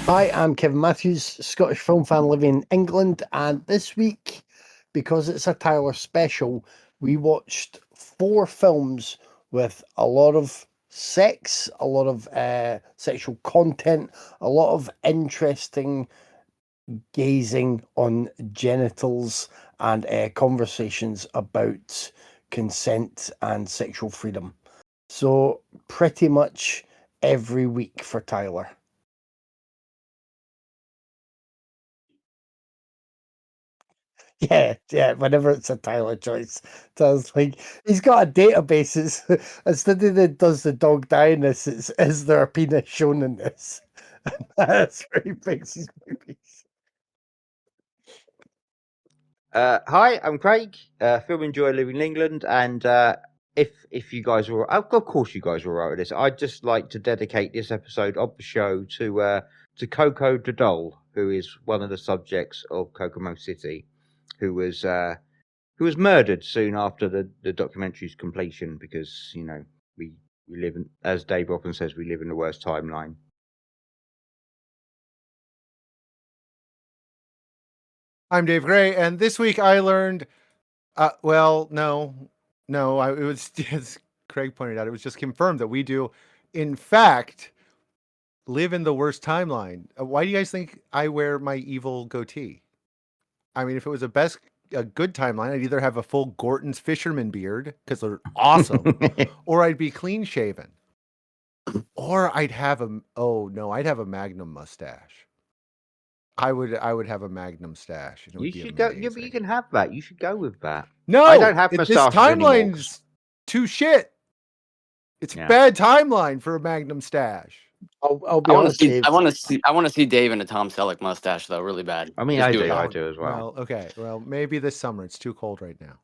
Hi, I'm Kevin Matthews, Scottish film fan living in England, and this week, because it's a Tyler special, we watched 4 films with a lot of sex, a lot of sexual content, a lot of interesting gazing on genitals, and conversations about consent and sexual freedom. So pretty much every week for Tyler. Yeah. Whenever it's a Tyler choice, so it's like he's got a database. It's instead of it does the dog die in this, it's is there a penis shown in this? That's where he picks his movies. Hi, I'm Craig. Film enjoy living in England, and if you guys are, of course you guys are alright with this. I'd just like to dedicate this episode of the show to Coco the doll, who is one of the subjects of Kokomo City, who was murdered soon after the documentary's completion because we live in, as Dave often says, we live in the worst timeline. I'm Dave Gray, and this week I learned, it was, as Craig pointed out, it was just confirmed that we do, in fact, live in the worst timeline. Why do you guys think I wear my evil goatee? I mean, if it was a good timeline, I'd either have a full Gorton's fisherman beard, because they're awesome, or I'd be clean shaven. Or I'd have I'd have a Magnum mustache. I would have a Magnum stash. You should go. Yeah, but you can have that. You should go with that. No, I don't have mustaches this timeline's anymore. too shit. It's a bad timeline for a Magnum stash. I'll be honest. I want to see Dave in a Tom Selleck mustache though, really bad. I mean, I do as well. Well, okay. Well, maybe this summer. It's too cold right now.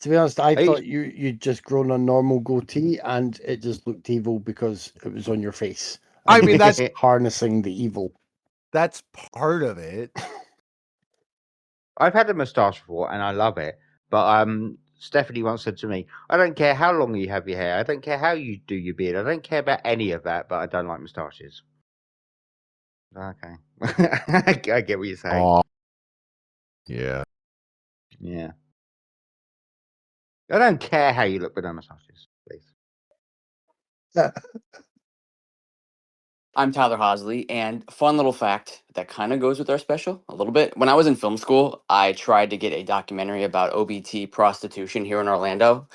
To be honest, I thought you'd just grown a normal goatee and it just looked evil because it was on your face. I mean, that's harnessing the evil. That's part of it. I've had a moustache before and I love it. But Stephanie once said to me, I don't care how long you have your hair. I don't care how you do your beard. I don't care about any of that, but I don't like moustaches. Okay. I get what you're saying. Yeah. Yeah. I don't care how you look with no moustaches, please. I'm Tyler Hosley, and fun little fact that kind of goes with our special a little bit. When I was in film school, I tried to get a documentary about OBT prostitution here in Orlando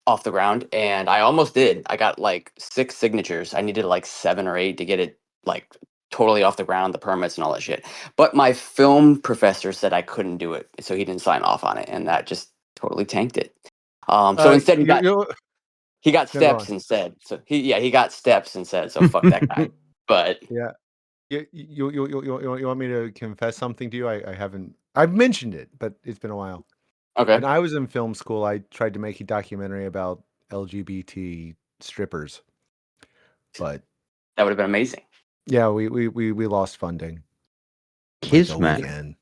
off the ground, and I almost did. I got like 6 signatures. I needed like 7 or 8 to get it like totally off the ground, the permits and all that shit. But my film professor said I couldn't do it, so he didn't sign off on it, and that just totally tanked it. So instead, he got steps instead. So he got steps instead. So fuck that guy. But yeah, you want me to confess something to you? I've mentioned it, but it's been a while. Okay. When I was in film school, I tried to make a documentary about LGBT strippers, but that would have been amazing. Yeah, we lost funding. Kismet.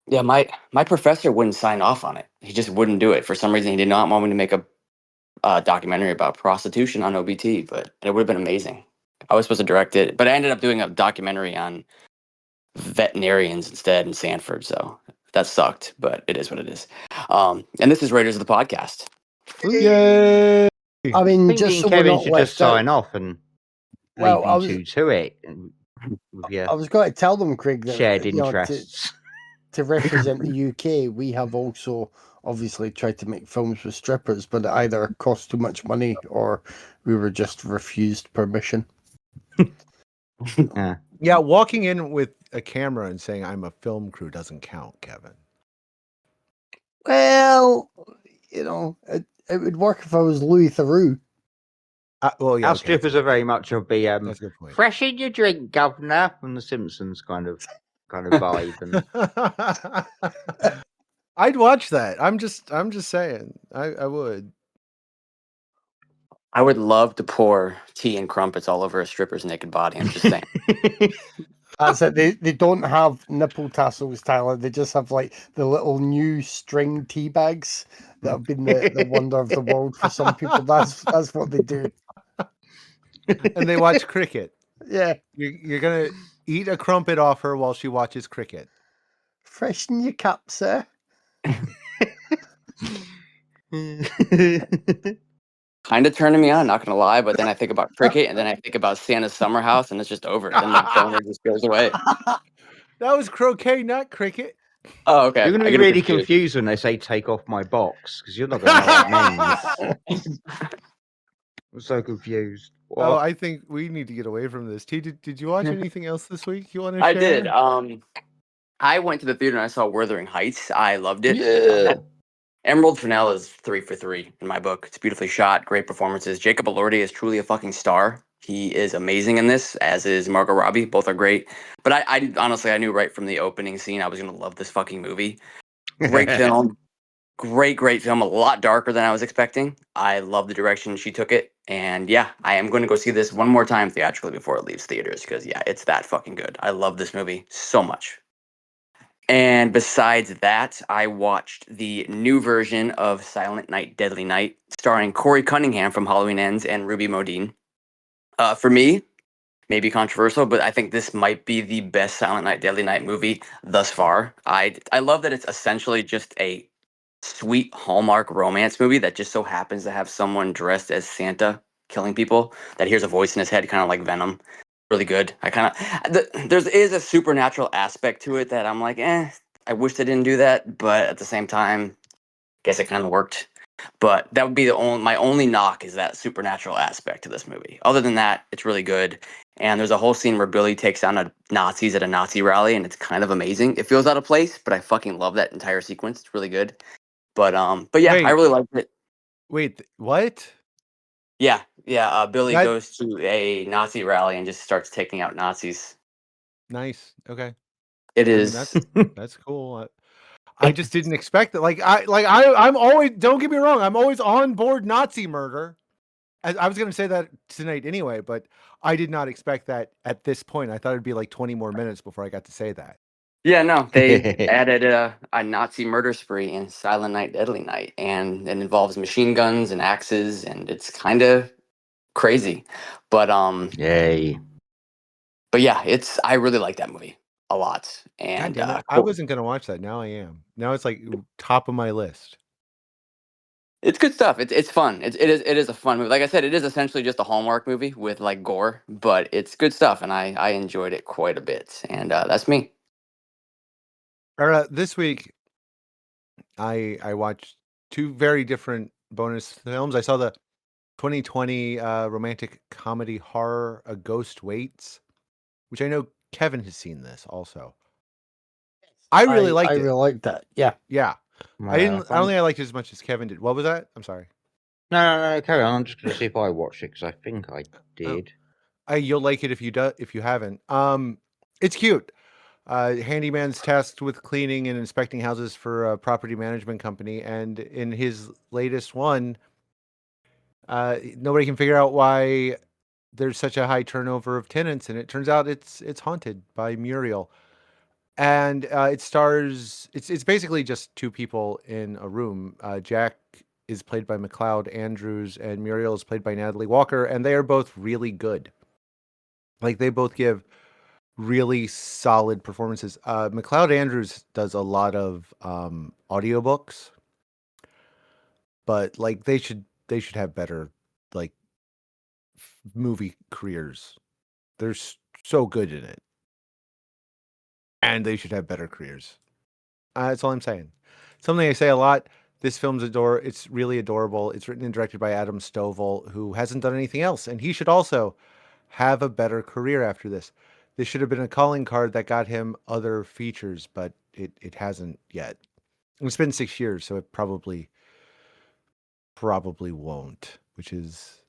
Yeah, my professor wouldn't sign off on it. He just wouldn't do it. For some reason, he did not want me to make a documentary about prostitution on OBT, but it would have been amazing. I was supposed to direct it, but I ended up doing a documentary on veterinarians instead in Sanford, so that sucked, but it is what it is. And this is Raiders of the Podcast. Yay! I mean, just so Kevin should just sign off and leave you to it. I was going to tell them, Craig, that shared interests. to represent the UK, we have also obviously tried to make films with strippers, but it either cost too much money or we were just refused permission. Yeah. Yeah, walking in with a camera and saying I'm a film crew doesn't count, Kevin. Well, you know, it would work if I was Louis Theroux. Well, yeah, Our okay, strippers are very much of the that's a good point. fresh in your drink, governor, from the Simpsons kind of vibe. And I'd watch that. I'm just saying. I would. I would love to pour tea and crumpets all over a stripper's naked body. I'm just saying. That's it. They don't have nipple tassels, Tyler. They just have like the little new string tea bags that have been the wonder of the world for some people. That's what they do. And they watch cricket. Yeah. You're gonna eat a crumpet off her while she watches cricket. Freshen your cap, sir. Kind of turning me on, not gonna lie, but then I think about cricket and then I think about Santa's summer house and it's just over. Then the boner just goes away. That was croquet, not cricket. Oh, okay. You're going to I be get 'em really confused when they say "take off my box" because you're not going to know what it means. I'm so confused. Oh, What? I think we need to get away from this. T, did you watch anything else this week you want to I share? did. I went to the theater and I saw Wuthering Heights. I loved it. Yeah. Emerald Fennell is 3 for 3 in my book. It's beautifully shot, great performances. Jacob Elordi is truly a fucking star. He is amazing in this, as is Margot Robbie. Both are great. But I honestly, I knew right from the opening scene I was going to love this fucking movie. Great film. Great film. A lot darker than I was expecting. I love the direction she took it. And yeah, I am going to go see this one more time theatrically before it leaves theaters because, yeah, it's that fucking good. I love this movie so much. And besides that, I watched the new version of Silent Night, Deadly Night, starring Corey Cunningham from Halloween Ends and Ruby Modine. For me, maybe controversial, but I think this might be the best Silent Night, Deadly Night movie thus far. I love that it's essentially just a sweet Hallmark romance movie that just so happens to have someone dressed as Santa killing people that hears a voice in his head, kind of like Venom. Really good. I kind of there is a supernatural aspect to it that I'm like, I wish they didn't do that, but at the same time, guess it kind of worked. But that would be my only knock is that supernatural aspect to this movie. Other than that, it's really good. And there's a whole scene where Billy takes down Nazis at a Nazi rally, and it's kind of amazing. It feels out of place, but I fucking love that entire sequence. It's really good. But yeah, I Wait. really liked it. Wait, what? Yeah. Billy That- goes to a Nazi rally and just starts taking out Nazis. Nice. Okay. It I mean, is. that's cool. I just didn't expect it. I'm always, don't get me wrong, I'm always on board Nazi murder. I was going to say that tonight anyway, but I did not expect that at this point. I thought it'd be like 20 more minutes before I got to say that. Yeah, no, they added a Nazi murder spree in Silent Night, Deadly Night, and it involves machine guns and axes, and it's kind of crazy. But Yay. but yeah, I really like that movie a lot. God And damn it. I wasn't going to watch that. Now I am. Now it's like top of my list. it's good stuff. It's fun. It is a fun movie. Like I said, it is essentially just a Hallmark movie with like gore, but it's good stuff, and I enjoyed it quite a bit. And that's me. This week, I watched two very different bonus films. I saw the 2020 romantic comedy horror A Ghost Waits, which I know Kevin has seen this also. I really liked it. I really liked that. Yeah. Yeah. I don't think I liked it as much as Kevin did. What was that? I'm sorry. No, carry on. I'm just going to see if I watched it because I think I did. You'll like it if you haven't. It's cute. Handyman's tasked with cleaning and inspecting houses for a property management company, and in his latest one, nobody can figure out why there's such a high turnover of tenants, and it turns out it's haunted by Muriel. And it stars. It's basically just two people in a room. Jack is played by McLeod Andrews, and Muriel is played by Natalie Walker, and they are both really good. Like they both give really solid performances. McLeod Andrews does a lot of audiobooks, but like they should have better like movie careers. They're so good in it, and they should have better careers. That's all I'm saying. Something I say a lot. This film's It's really adorable. It's written and directed by Adam Stovall, who hasn't done anything else, and he should also have a better career after this. This should have been a calling card that got him other features, but it hasn't yet. It's been 6 years, so it probably won't, which is,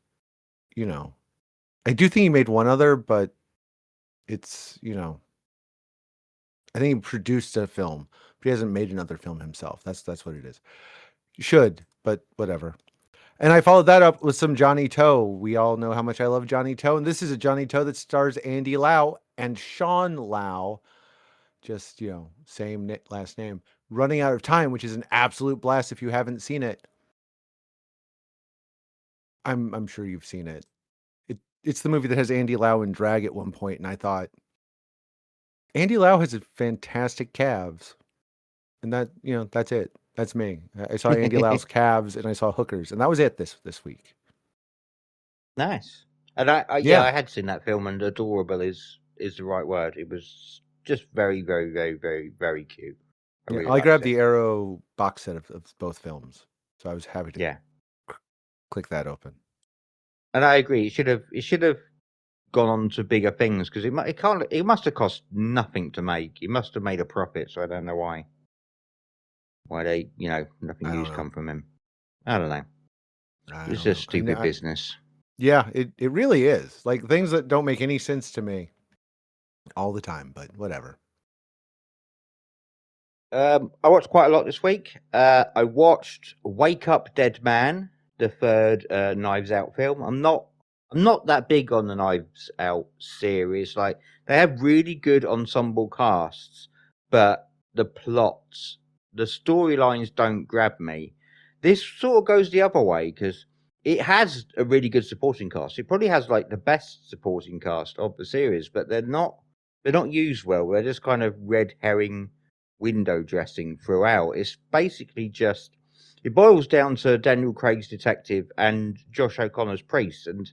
I do think he made one other, but it's, I think he produced a film, but he hasn't made another film himself. That's what it is. He should, but whatever. And I followed that up with some Johnny Toe. We all know how much I love Johnny Toe, and this is a Johnny Toe that stars Andy Lau and Sean Lau, just, same last name. Running Out of Time, which is an absolute blast if you haven't seen it. I'm sure you've seen it. It's the movie that has Andy Lau in drag at one point, and I thought, Andy Lau has a fantastic calves. And that's it. That's me. I saw Andy Lau's calves and I saw hookers, and that was it this week. Nice. And I had seen that film, and adorable is the right word. It was just very, very, very, very, very cute. I grabbed the Arrow box set of both films, so I was happy to click that open. And I agree. It should have gone on to bigger things, because it must have cost nothing to make. It must have made a profit. So I don't know why they nothing used come from him. I don't know. It's just stupid business. Yeah, it really is. Like, things that don't make any sense to me all the time, but whatever. I watched quite a lot this week. I watched Wake Up Dead Man, the third Knives Out film. I'm not that big on the Knives Out series. Like, they have really good ensemble casts, but the plots, the storylines don't grab me. This sort of goes the other way, because it has a really good supporting cast. It probably has like the best supporting cast of the series, but they're not used well. They're just kind of red herring window dressing throughout. It's basically just, it boils down to Daniel Craig's detective and Josh O'Connor's priest, and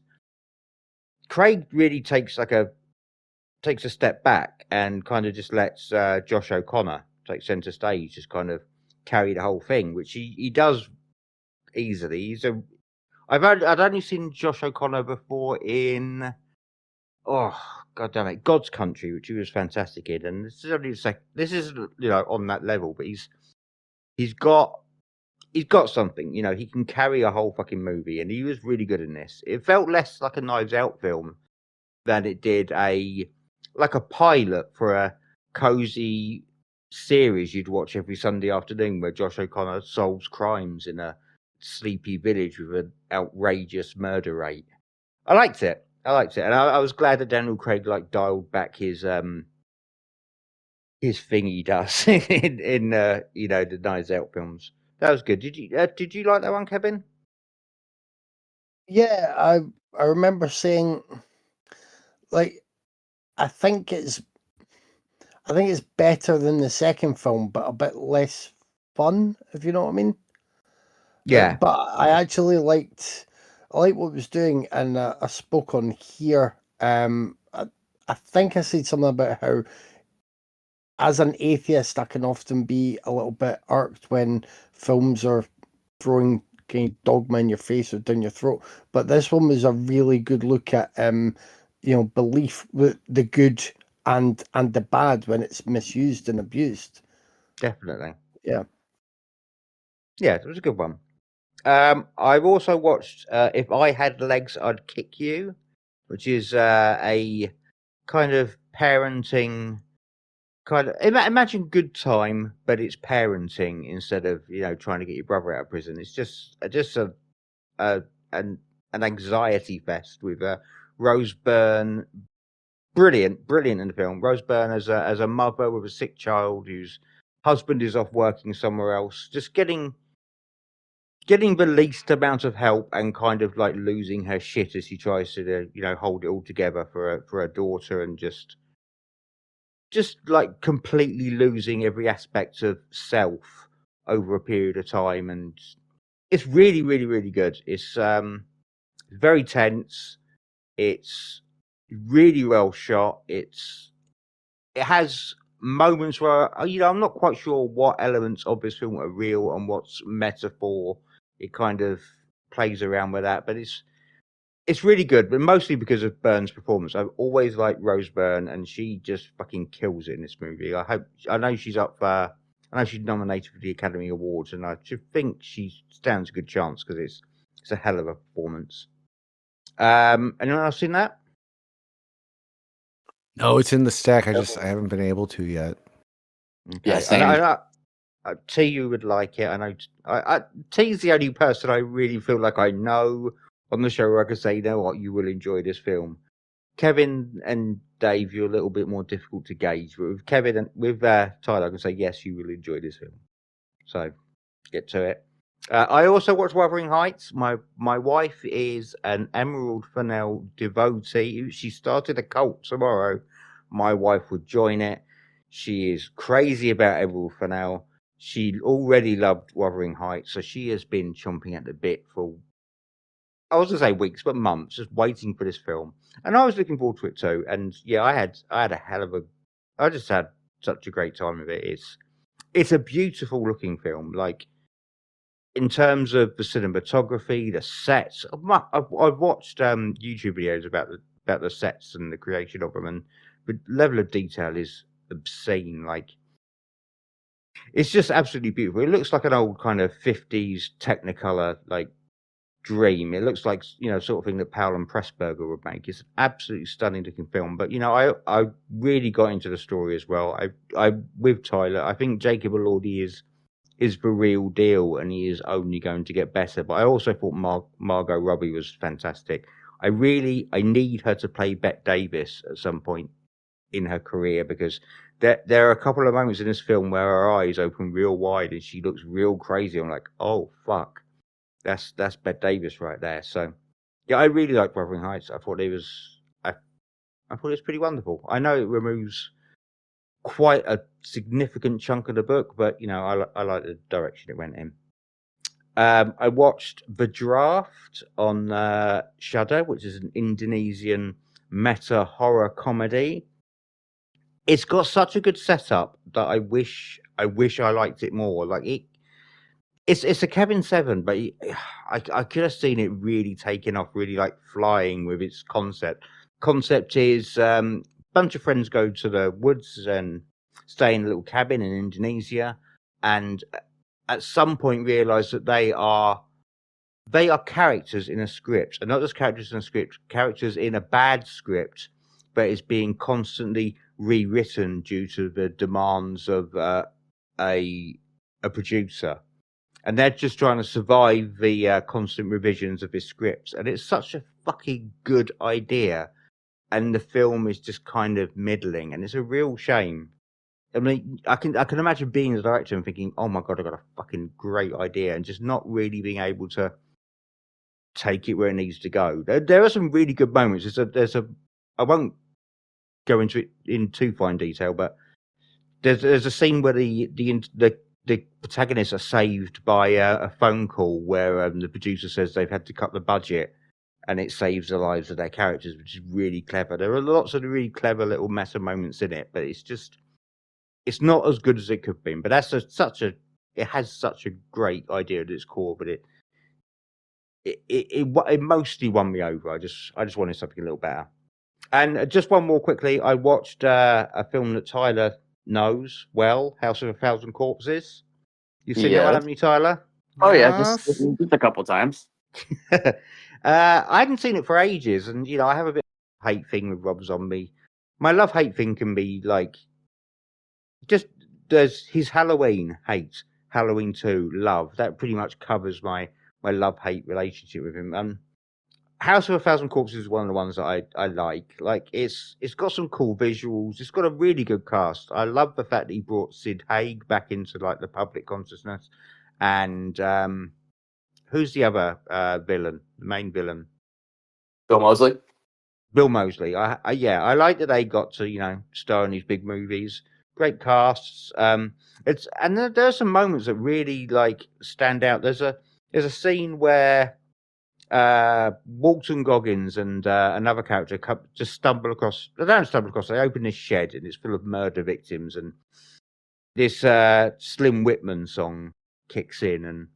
Craig really takes a step back and kind of just lets Josh O'Connor take center stage, just kind of carry the whole thing, which he does easily. I'd only seen Josh O'Connor before in God damn it, God's Country, which he was fantastic in, and this is only this is on that level, but he's got something. He can carry a whole fucking movie, and he was really good in this. It felt less like a Knives Out film than it did like a pilot for a cozy series you'd watch every Sunday afternoon, where Josh O'Connor solves crimes in a sleepy village with an outrageous murder rate. I liked it, and I was glad that Daniel Craig dialed back his thing he does in the Knives Out films. That was good. Did you like that one, Kevin? Yeah, I remember saying, like, I think it's better than the second film, but a bit less fun, if you know what I mean. Yeah. But I actually liked what it was doing, and I spoke on here. I think I said something about how, as an atheist, I can often be a little bit irked when films are throwing kind of dogma in your face or down your throat. But this one was a really good look at belief, the good and the bad when it's misused and abused. Definitely. Yeah. Yeah, it was a good one. I've also watched If I Had Legs, I'd Kick You, which is a kind of parenting imagine Good Time, but it's parenting instead of trying to get your brother out of prison. It's just an anxiety fest with Rose Byrne. Brilliant in the film. Rose Byrne as a mother with a sick child whose husband is off working somewhere else, just getting the least amount of help, and kind of like losing her shit as she tries to hold it all together for her daughter, and just like completely losing every aspect of self over a period of time. And it's really, really, really good. It's very tense. It's really well shot. It has moments where I'm not quite sure what elements of this film are real and what's metaphor. It kind of plays around with that, but it's really good, but mostly because of Byrne's performance. I've always liked Rose Byrne, and she just fucking kills it in this movie. I know she's nominated for the Academy Awards, and I should think she stands a good chance because it's a hell of a performance. Anyone else seen that? No, it's in the stack. I haven't been able to yet. Okay. Yeah, same. I know T, you would like it. I know T's the only person I really feel like I know on the show where I can say, you know what, you will enjoy this film. Kevin and Dave, you're a little bit more difficult to gauge, but with Kevin and with Tyler, I can say yes, you will enjoy this film. So get to it. I also watched Wuthering Heights. My wife is an Emerald Fennell devotee. She started a cult tomorrow. My wife would join it. She is crazy about Emerald Fennell. She already loved Wuthering Heights, so she has been chomping at the bit for, I was going to say weeks, but months, just waiting for this film. And I was looking forward to it too. And yeah, I had I just had such a great time with it. It's a beautiful looking film. Like, in terms of the cinematography, the sets, I've watched YouTube videos about the sets and the creation of them, and the level of detail is obscene. Like, it's just absolutely beautiful. It looks like an old kind of 50s Technicolor like dream. It looks like, sort of thing that Powell and Pressburger would make. It's an absolutely stunning looking film. But I really got into the story as well. I with Tyler, I think Jacob Elordi is the real deal, and he is only going to get better. But I also thought Margot Robbie was fantastic. I need her to play Bette Davis at some point in her career, because there are a couple of moments in this film where her eyes open real wide and she looks real crazy. I'm like, oh fuck, that's Bette Davis right there. So yeah, I really like Wuthering Heights. I thought it was pretty wonderful. I know it removes quite a significant chunk of the book, but I like the direction it went in. I watched The Draft on Shudder, which is an Indonesian meta horror comedy. It's got such a good setup that I wish I liked it more. Like, it's a Kevin 7, but I could have seen it really taking off, really like flying with its concept. Concept is bunch of friends go to the woods and stay in a little cabin in Indonesia, and at some point realize that they are characters in a script, and not just characters in a script, characters in a bad script, but it's being constantly rewritten due to the demands of a producer. And they're just trying to survive the constant revisions of his scripts. And it's such a fucking good idea. And the film is just kind of middling. And it's a real shame. I mean, I can imagine being the director and thinking, oh my God, I got a fucking great idea. And just not really being able to take it where it needs to go. There are some really good moments. I won't go into it in too fine detail, but there's a scene where the protagonists are saved by a phone call where the producer says they've had to cut the budget, and it saves the lives of their characters, which is really clever. There are lots of really clever little meta moments in it, but it's not as good as it could have been. But it has such a great idea at its core, but it mostly won me over. I just wanted something a little better. And just one more quickly, I watched a film that Tyler knows well, House of a Thousand Corpses. You've seen that one, haven't you, Tyler? Oh yeah, just a couple times. I hadn't seen it for ages, and I have a bit of a hate thing with Rob Zombie. My love-hate thing can be like, just there's his Halloween hate, Halloween 2 love. That pretty much covers my love-hate relationship with him. House of a Thousand Corpses is one of the ones that I like. Like, it's got some cool visuals. It's got a really good cast. I love the fact that he brought Sid Haig back into like the public consciousness. And who's the other villain? The main villain, Bill Moseley. Bill Moseley. I like that they got to star in these big movies. Great casts. There are some moments that really like stand out. There's a scene where Walton Goggins and another character just stumble across. They don't stumble across. They open this shed and it's full of murder victims, and this Slim Whitman song kicks in, and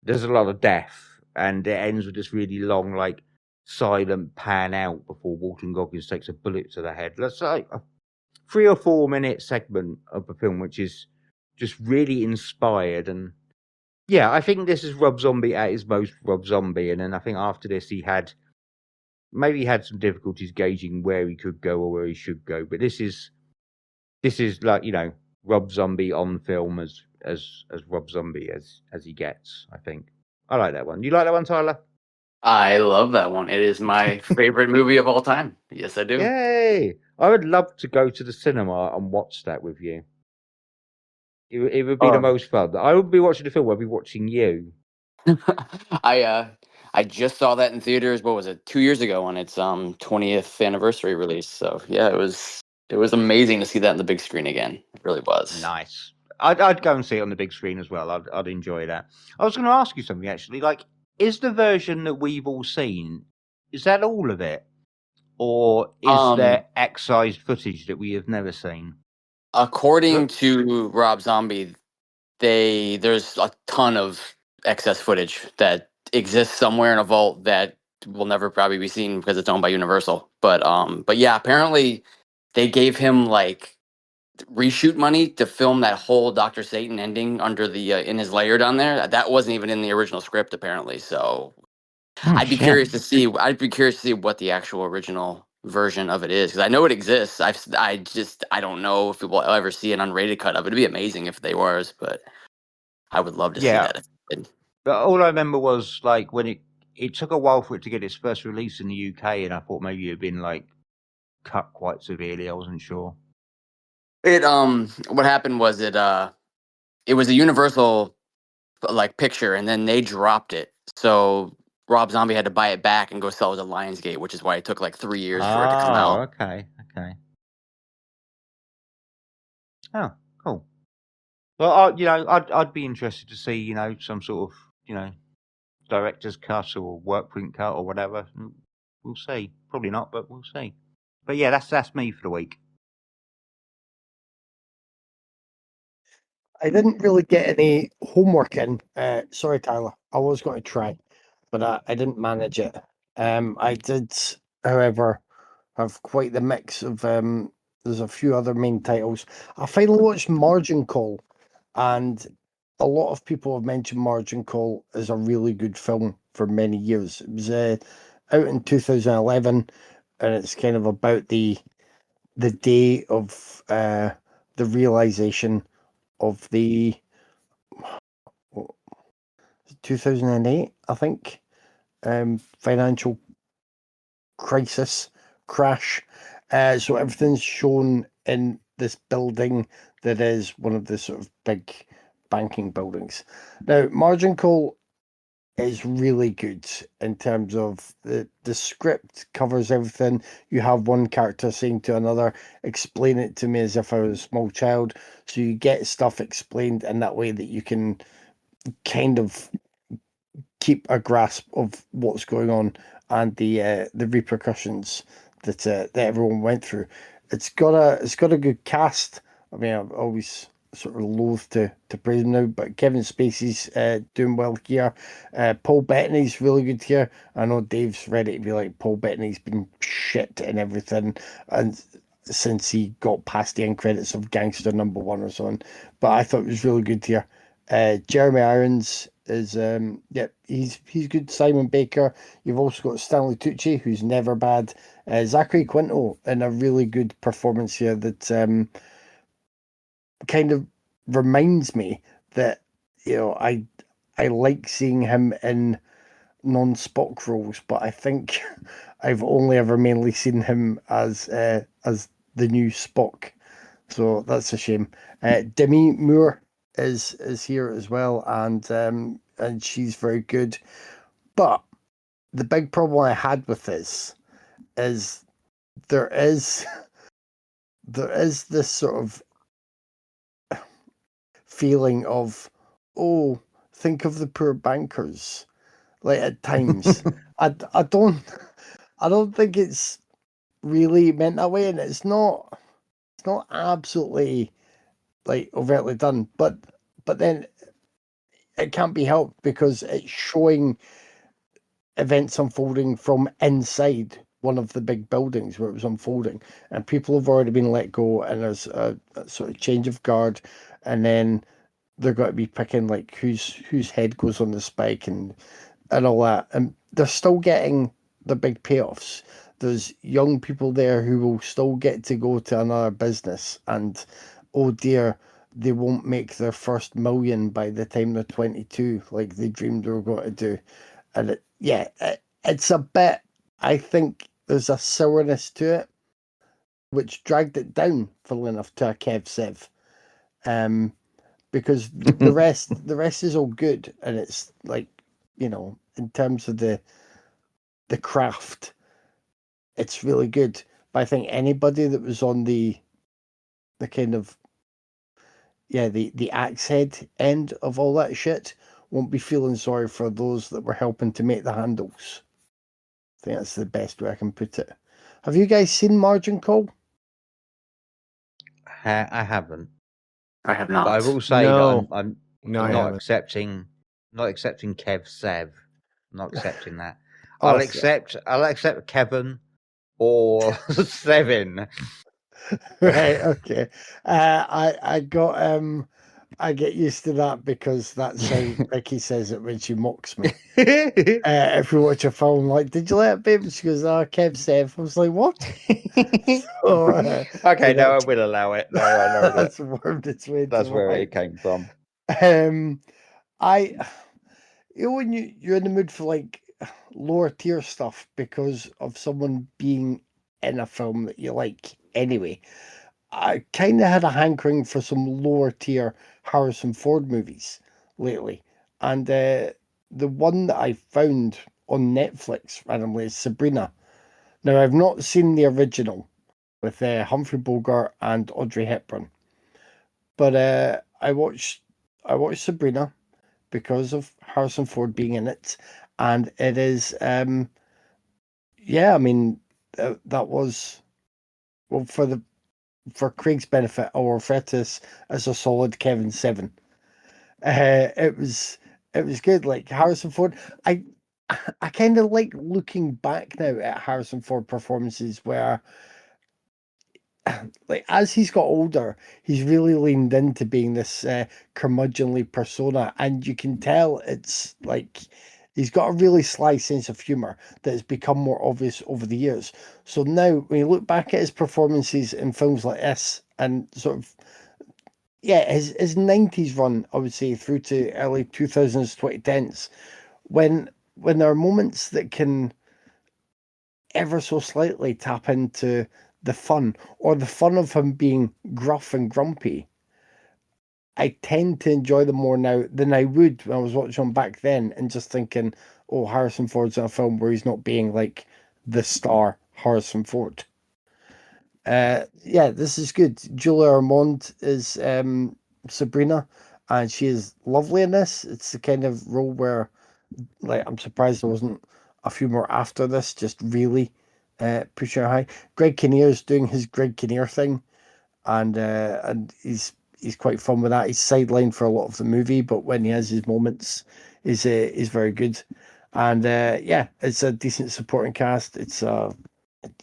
there's a lot of death, and it ends with this really long, like, silent pan out before Walton Goggins takes a bullet to the head. That's like a 3 or 4 minute segment of the film, which is just really inspired. And yeah, I think this is Rob Zombie at his most Rob Zombie. And then I think after this, he had some difficulties gauging where he could go or where he should go. But this is like, Rob Zombie on film as Rob Zombie as he gets. I think I like that one. You like that one, Tyler? I love that one. It is my favorite movie of all time. Yes, I do. Yay! I would love to go to the cinema and watch that with you. It would be the most fun. I would be watching the film. I'd be watching you. I just saw that in theaters. What was it? 2 years ago on its 20th anniversary release. So yeah, it was amazing to see that on the big screen again. It really was. Nice. I'd go and see it on the big screen as well. I'd enjoy that. I was going to ask you something actually. Like, is the version that we've all seen, is that all of it, or is there excised footage that we have never seen? According to Rob Zombie, there's a ton of excess footage that exists somewhere in a vault that will never probably be seen because it's owned by Universal. But yeah, apparently they gave him like reshoot money to film that whole Dr. Satan ending under the in his lair down there. That wasn't even in the original script apparently. So I'd be curious to see. I'd be curious to see what the actual original version of it is, because I know it exists. I don't know if we'll ever see an unrated cut of it. It'd be amazing if they was, but I would love to see that. But all I remember was like when it took a while for it to get its first release in the UK, and I thought maybe it had been like cut quite severely. I wasn't sure. What happened was it was a Universal like picture, and then they dropped it. So Rob Zombie had to buy it back and go sell it at Lionsgate, which is why it took like 3 years for it to come out. Okay. Oh, cool. Well, I'd be interested to see, some sort of, director's cut or work print cut or whatever. We'll see. Probably not, but we'll see. But yeah, that's me for the week. I didn't really get any homework in. Sorry, Tyler. I was going to try, but I didn't manage it. I did, however, have quite the mix of. There's a few other main titles. I finally watched Margin Call, and a lot of people have mentioned Margin Call as a really good film for many years. It was out in 2011, and it's kind of about the day of the realization of the 2008, I think, financial crisis crash. So everything's shown in this building that is one of the sort of big banking buildings. Now, Margin Call is really good in terms of the script covers everything. You have one character saying to another, explain it to me as if I was a small child. So you get stuff explained in that way that you can kind of keep a grasp of what's going on and the repercussions that everyone went through. It's got a good cast. I mean, I've always sort of loath to praise him now, but Kevin Spacey's doing well here. Paul Bettany's really good here. I know Dave's ready to be like, Paul Bettany's been shit and everything, and since he got past the end credits of Gangster Number One or so on, but I thought it was really good here. Jeremy Irons is he's good. Simon Baker. You've also got Stanley Tucci, who's never bad. Zachary Quinto in a really good performance here that kind of reminds me that I like seeing him in non-Spock roles, but I think I've only ever mainly seen him as the new Spock, so that's a shame. Demi Moore is here as well, and she's very good. But the big problem I had with this is there is this sort of feeling of, oh, think of the poor bankers, like at times. I don't think it's really meant that way, and it's not absolutely like overtly done, but then it can't be helped because it's showing events unfolding from inside one of the big buildings where it was unfolding, and people have already been let go, and there's a sort of change of guard, and then they're going to be picking like whose head goes on the spike and all that, and they're still getting the big payoffs. There's young people there who will still get to go to another business, and oh dear, they won't make their first million by the time they're 22, like they dreamed they were going to do. And it's a bit. I think there's a sourness to it, which dragged it down, funnily enough, to a Kev Sev. Because the rest is all good, and it's like, in terms of the craft, it's really good. But I think anybody that was on the kind of the axe head end of all that shit won't be feeling sorry for those that were helping to make the handles. I think that's the best way I can put it. Have you guys seen Margin Call? I haven't. I have But I not. will say No. that I'm No, I not haven't. accepting Kev Sev. I'm not accepting that. Oh, I'll accept Kevin or Sevin. right, okay. I get used to that because that's how Vicky says it when she mocks me. If we watch a film, like, did you let it, babe? And she goes, "Oh, Kev Seth." I was like, "What?" So, Okay, no, I that, will allow it. No, I know that. that's wormed its way into That's my where mind. it came from. I, when you're in the mood for like lower tier stuff because of someone being in a film that you like anyway, I kind of had a hankering for some lower tier Harrison Ford movies lately, and the one that I found on Netflix randomly is Sabrina. Now I've not seen the original with Humphrey Bogart and Audrey Hepburn, but I watched Sabrina because of Harrison Ford being in it, and it is I mean that was, well, for Craig's benefit, I'll refer to this as a solid Kevin 7. It was good. Like Harrison Ford, I kind of like looking back now at Harrison Ford performances where, like, as he's got older, he's really leaned into being this curmudgeonly persona, and you can tell it's like he's got a really sly sense of humor that has become more obvious over the years. So now, when you look back at his performances in films like this, and sort of his 90s run, I would say, through to early 2000s, 2010s, when there are moments that can ever so slightly tap into the fun, or the fun of him being gruff and grumpy, I tend to enjoy them more now than I would when I was watching them back then and just thinking, oh, Harrison Ford's in a film where he's not being like the star Harrison Ford. This is good. Julia Ormond is Sabrina, and she is lovely in this. It's the kind of role where, like, I'm surprised there wasn't a few more after this, just really pushing her high. Greg Kinnear's doing his Greg Kinnear thing, and he's quite fun with that. He's sidelined for a lot of the movie, but when he has his moments, is very good. And it's a decent supporting cast. It's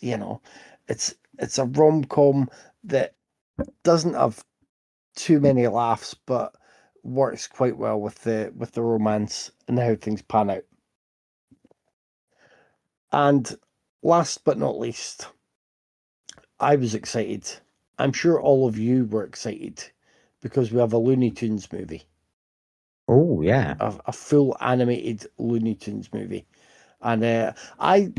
you know, it's a rom com that doesn't have too many laughs, but works quite well with the romance and how things pan out. And last but not least, I was excited. I'm sure all of you were excited because we have a Looney Tunes movie, Oh yeah. a full animated Looney Tunes movie, and I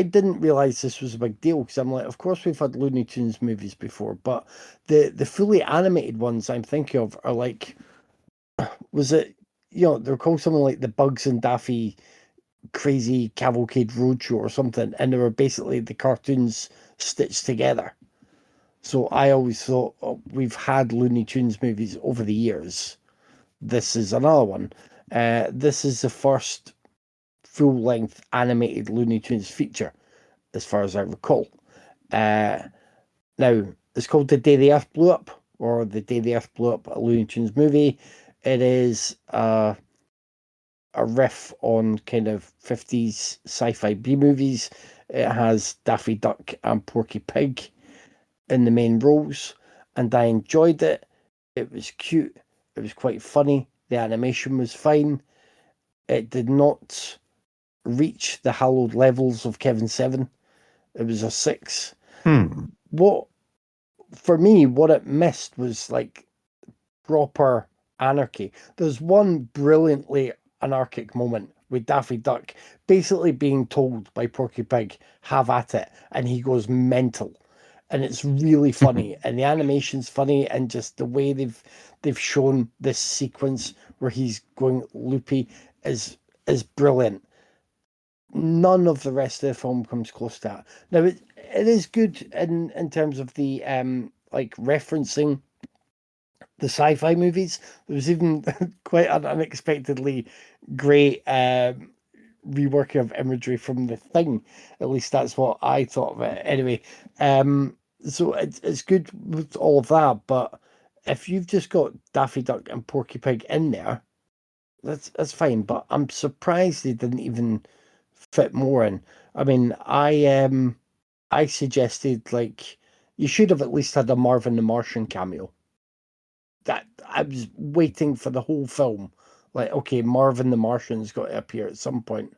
didn't realize this was a big deal because I'm like, of course we've had Looney Tunes movies before, but the fully animated ones I'm thinking of are like, was it, they're called something like the Bugs and Daffy Crazy Cavalcade Roadshow or something, and they were basically the cartoons stitched together. So I always thought, oh, we've had Looney Tunes movies over the years. This is another one. This is the first full-length animated Looney Tunes feature, as far as I recall. Now, it's called The Day the Earth Blew Up, or The Day the Earth Blew Up, a Looney Tunes movie. It is a riff on kind of 50s sci-fi B-movies. It has Daffy Duck and Porky Pig in the main roles, and I enjoyed it. It was cute. It was quite funny. The animation was fine. It did not reach the hallowed levels of Kevin 7. It was a 6. What, for me, what it missed was like proper anarchy. There's one brilliantly anarchic moment with Daffy Duck basically being told by Porky Pig, have at it, and he goes mental. And it's really funny, and the animation's funny, and just the way they've shown this sequence where he's going loopy is brilliant. None of the rest of the film comes close to that. Now it is good in terms of the like referencing the sci-fi movies. There was even quite an unexpectedly great reworking of imagery from The Thing. At least that's what I thought of it. Anyway, so it's good with all of that, but if you've just got Daffy Duck and Porky Pig in there, that's fine. But I'm surprised they didn't even fit more in. I mean, I suggested like you should have at least had a Marvin the Martian cameo. That I was waiting for the whole film. Like, okay, Marvin the Martian's got to appear at some point.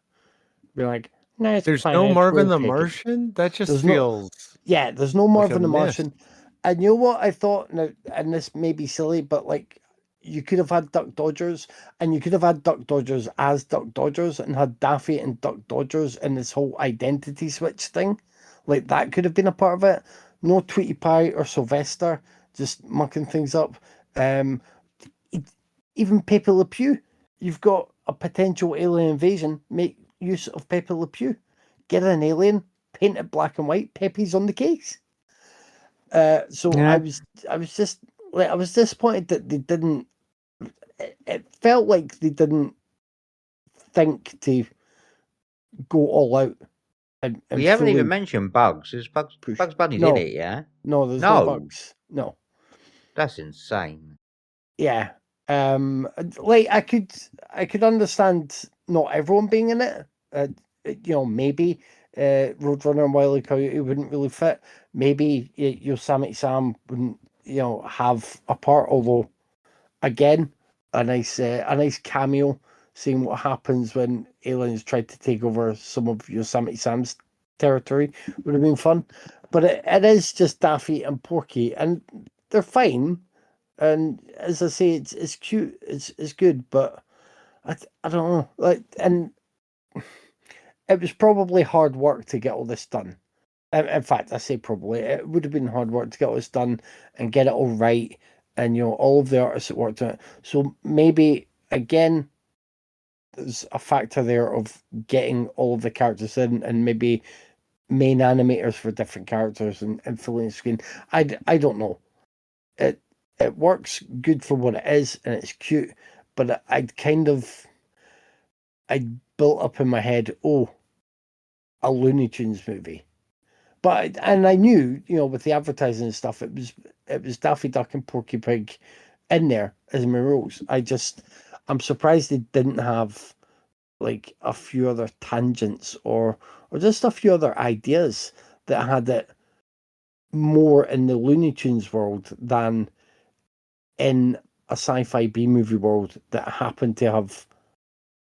Be like, no, it's There's fine. no It's Marvin Will the Taken. Martian? That just There's feels yeah, there's no like a Marvin the miss. Martian. And you know what I thought? Now, and this may be silly, but like, you could have had Duck Dodgers, and you could have had Duck Dodgers as Duck Dodgers, and had Daffy and Duck Dodgers in this whole identity switch thing. Like, that could have been a part of it. No Tweety Pie or Sylvester, just mucking things up. Even Pepe Le Pew. You've got a potential alien invasion. Make use of Pepe Le Pew. Get an alien, paint it black and white. Pepe's on the case. So Yeah. I was just like, I was disappointed that they didn't. It felt like they didn't think to go all out and We haven't even fully mentioned Bugs. Is Bugs push. Bunny's in No, it? Yeah. no, there's no No, bugs. No. that's insane. Yeah. Like I could understand not everyone being in it. Maybe Roadrunner and Wile E. Coyote wouldn't really fit. Maybe Yosemite Sam wouldn't, have a part. Although, again, a nice cameo, seeing what happens when aliens try to take over some of Yosemite Sam's territory would have been fun. But it is just Daffy and Porky, and they're fine. And as I say, it's cute, it's good, but I don't know. Like, and it was probably hard work to get all this done. In fact, I say probably it would have been hard work to get all this done and get it all right, and all of the artists that worked on it. So maybe again, there's a factor there of getting all of the characters in, and maybe main animators for different characters and filling the screen. I don't know. It works good for what it is, and it's cute, but I built up in my head, a Looney Tunes movie. And I knew, with the advertising and stuff, it was Daffy Duck and Porky Pig in there as my roles. I'm surprised they didn't have like a few other tangents or just a few other ideas that had it more in the Looney Tunes world than in a sci-fi B-movie world that happened to have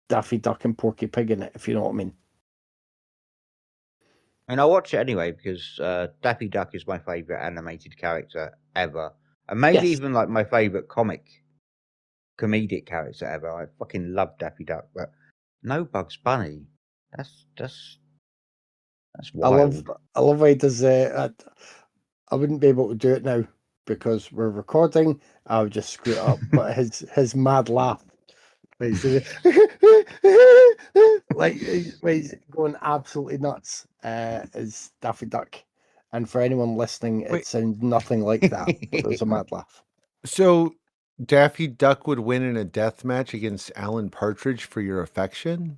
Daffy Duck and Porky Pig in it, if you know what I mean. And I watch it anyway because Daffy Duck is my favorite animated character ever, and maybe Yes. even like my favorite comedic character ever. I fucking love Daffy Duck, but no Bugs Bunny. That's wild. I love how he does I wouldn't be able to do it now because we're recording. I would just screw it up. But his mad laugh, when he's doing like when he's going absolutely nuts, is Daffy Duck. And for anyone listening, it Wait. sounds nothing like that. But there's a mad laugh. So Daffy Duck would win in a death match against Alan Partridge for your affection?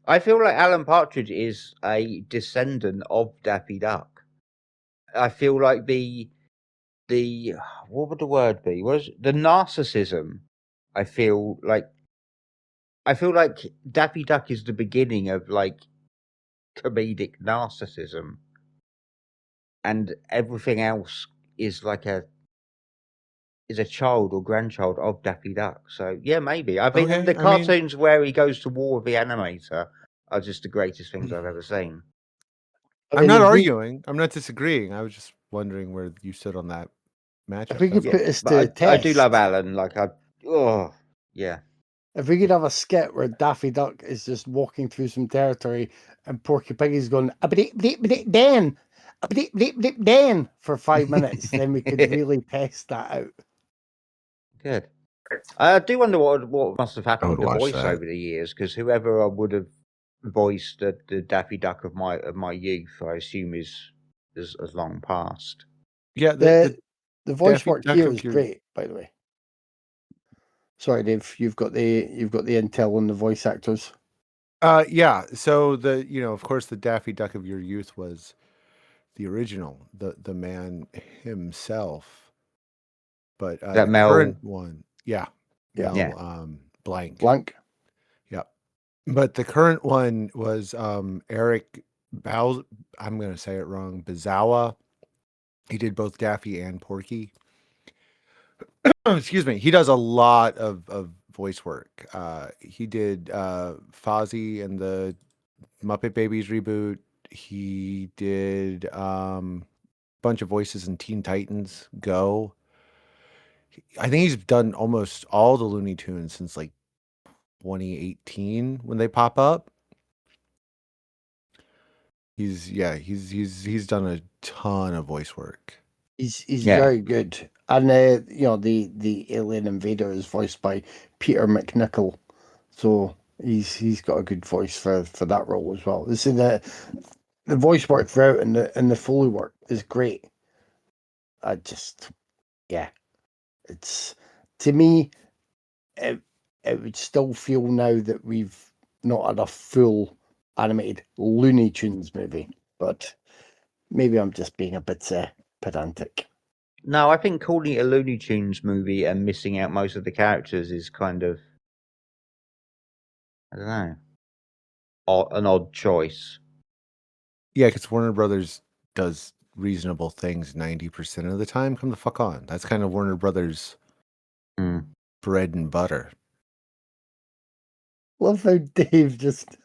I feel like Alan Partridge is a descendant of Daffy Duck. I feel like the what would the word be? Was the narcissism? I feel like Daffy Duck is the beginning of like comedic narcissism, and everything else is like a child or grandchild of Daffy Duck. So yeah, maybe. I think Okay, the I mean, cartoons where he goes to war with the animator are just the greatest things I've ever seen. I I'm mean, not if we, arguing. I'm not disagreeing. I was just wondering where you stood on that if matchup. we could That's Yeah, all. put this to the but I do test, love Alan. Like yeah. if we could have a skit where Daffy Duck is just walking through some territory and Porky Piggy's going Dan, Dan for 5 minutes, then we could really test that out. Good. I do wonder what must have I happened would with the watch voice that. over the years, because whoever would have voiced the Daffy Duck of my youth, I assume is long past. Yeah, The voice Daffy work Duck here of is your great, by the way. Sorry, Dave, you've got the intel on the voice actors. yeah. So of course, the Daffy Duck of your youth was the original, the man himself. But That the Mel, current one, yeah, Yeah. Mel blank, Blank. yeah. But the current one was Eric Bow. I'm gonna say it wrong. Bazawa. He did both Daffy and Porky. Excuse me. He does a lot of voice work. He did Fozzie and the Muppet Babies reboot. He did bunch of voices in Teen Titans Go. I think he's done almost all the Looney Tunes since like 2018 when they pop up. He's done a ton of voice work. He's Yeah. very good. And the alien invader is voiced by Peter McNichol. So he's got a good voice for that role as well. This is the voice work throughout and the Foley work is great. It's to me it would still feel now that we've not had a full animated Looney Tunes movie, but maybe I'm just being a bit pedantic. No, I think calling it a Looney Tunes movie and missing out most of the characters is kind of, I don't know, an odd choice. Yeah, because Warner Brothers does reasonable things 90% of the time. Come the fuck on. That's kind of Warner Brothers bread and butter. Love how Dave just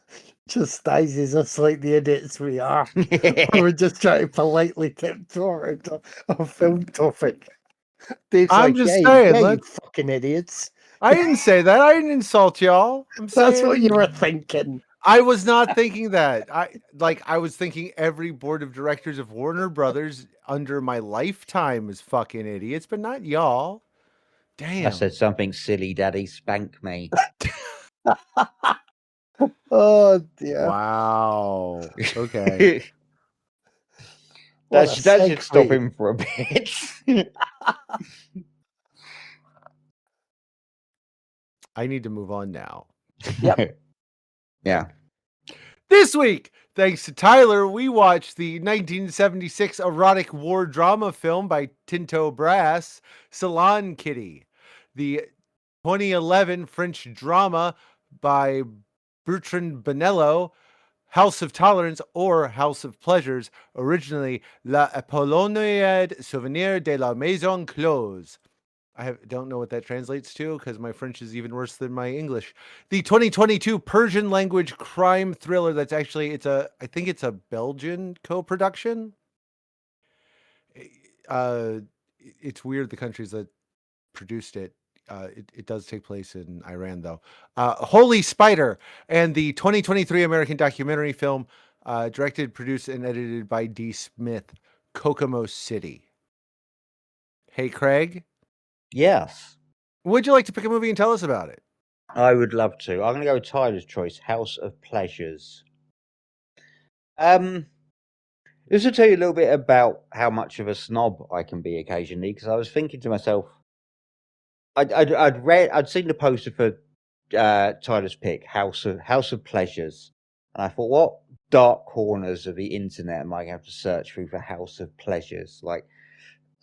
chastises us like the idiots we are. We're just trying to politely tiptoe around a film topic. Dave's I'm like, just yeah, saying, you let's. fucking idiots. I didn't say that. I didn't insult y'all. I'm That's saying what you were thinking. I was not thinking that. I was thinking every board of directors of Warner Brothers under my lifetime is fucking idiots, but not y'all. Damn. I said something silly, Daddy. Spank me. Oh dear. Wow. Okay. that What a should stop segue. him for a bit. I need to move on now. Yep. Yeah. This week, thanks to Tyler, we watched the 1976 erotic war drama film by Tinto Brass, Salon Kitty, the 2011 French drama by Bertrand Bonello, House of Tolerance or House of Pleasures, originally La Apolloniade Souvenir de la Maison Close. I don't know what that translates to because my French is even worse than my English. The 2022 Persian language crime thriller that's actually I think it's a Belgian co-production. It's weird the countries that produced it. It does take place in Iran though. Holy Spider and the 2023 American documentary film directed, produced, and edited by D. Smith, Kokomo City. Hey, Craig. Yes. Would you like to pick a movie and tell us about it? I would love to. I'm going to go with Tyler's choice, House of Pleasures. This will tell you a little bit about how much of a snob I can be occasionally, because I was thinking to myself, I'd seen the poster for Tyler's pick, House of Pleasures, And I thought, what dark corners of the internet am I going to have to search through for House of Pleasures? Like,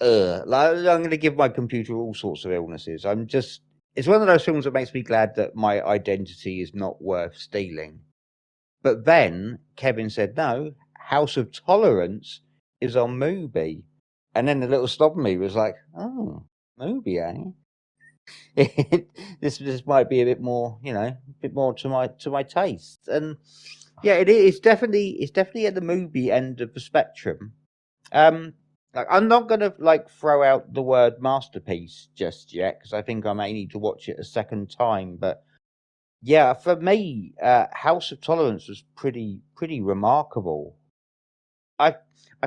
I'm going to give my computer all sorts of illnesses. It's one of those films that makes me glad that my identity is not worth stealing. But then Kevin said, no, House of Tolerance is on Mubi. And then the little snob in me was like, oh, Mubi, eh? This might be a bit more, a bit more to my taste. And yeah, it's definitely at the movie end of the spectrum. Like, I'm not gonna throw out the word masterpiece just yet because I think I may need to watch it a second time. But yeah, for me, House of Tolerance was pretty remarkable. I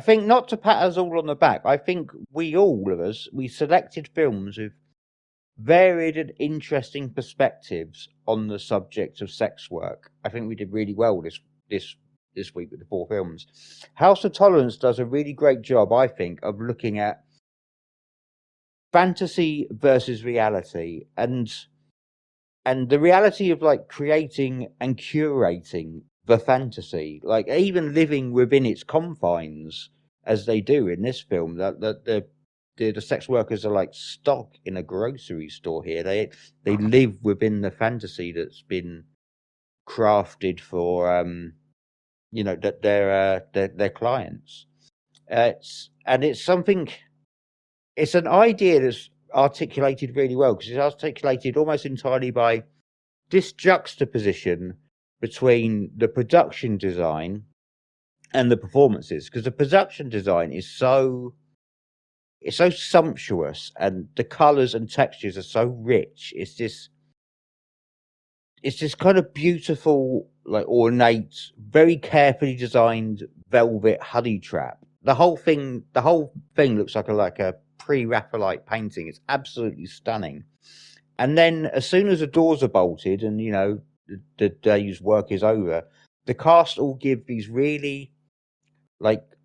think, not to pat us all on the back, I think all of us selected films with varied and interesting perspectives on the subject of sex work. I think we did really well this week with the 4 films. House of Tolerance does a really great job, I think, of looking at fantasy versus reality and the reality of creating and curating the fantasy, even living within its confines as they do in this film. The sex workers are like stock in a grocery store here. They live within the fantasy that's been crafted for that their clients. It's an idea that's articulated really well because it's articulated almost entirely by this juxtaposition between the production design and the performances, because the production design is so sumptuous and the colors and textures are so rich. It's this kind of beautiful, ornate, very carefully designed velvet honey trap. The whole thing looks like a pre-Raphaelite painting. It's absolutely stunning. And then as soon as the doors are bolted and the day's work is over, the cast all give these really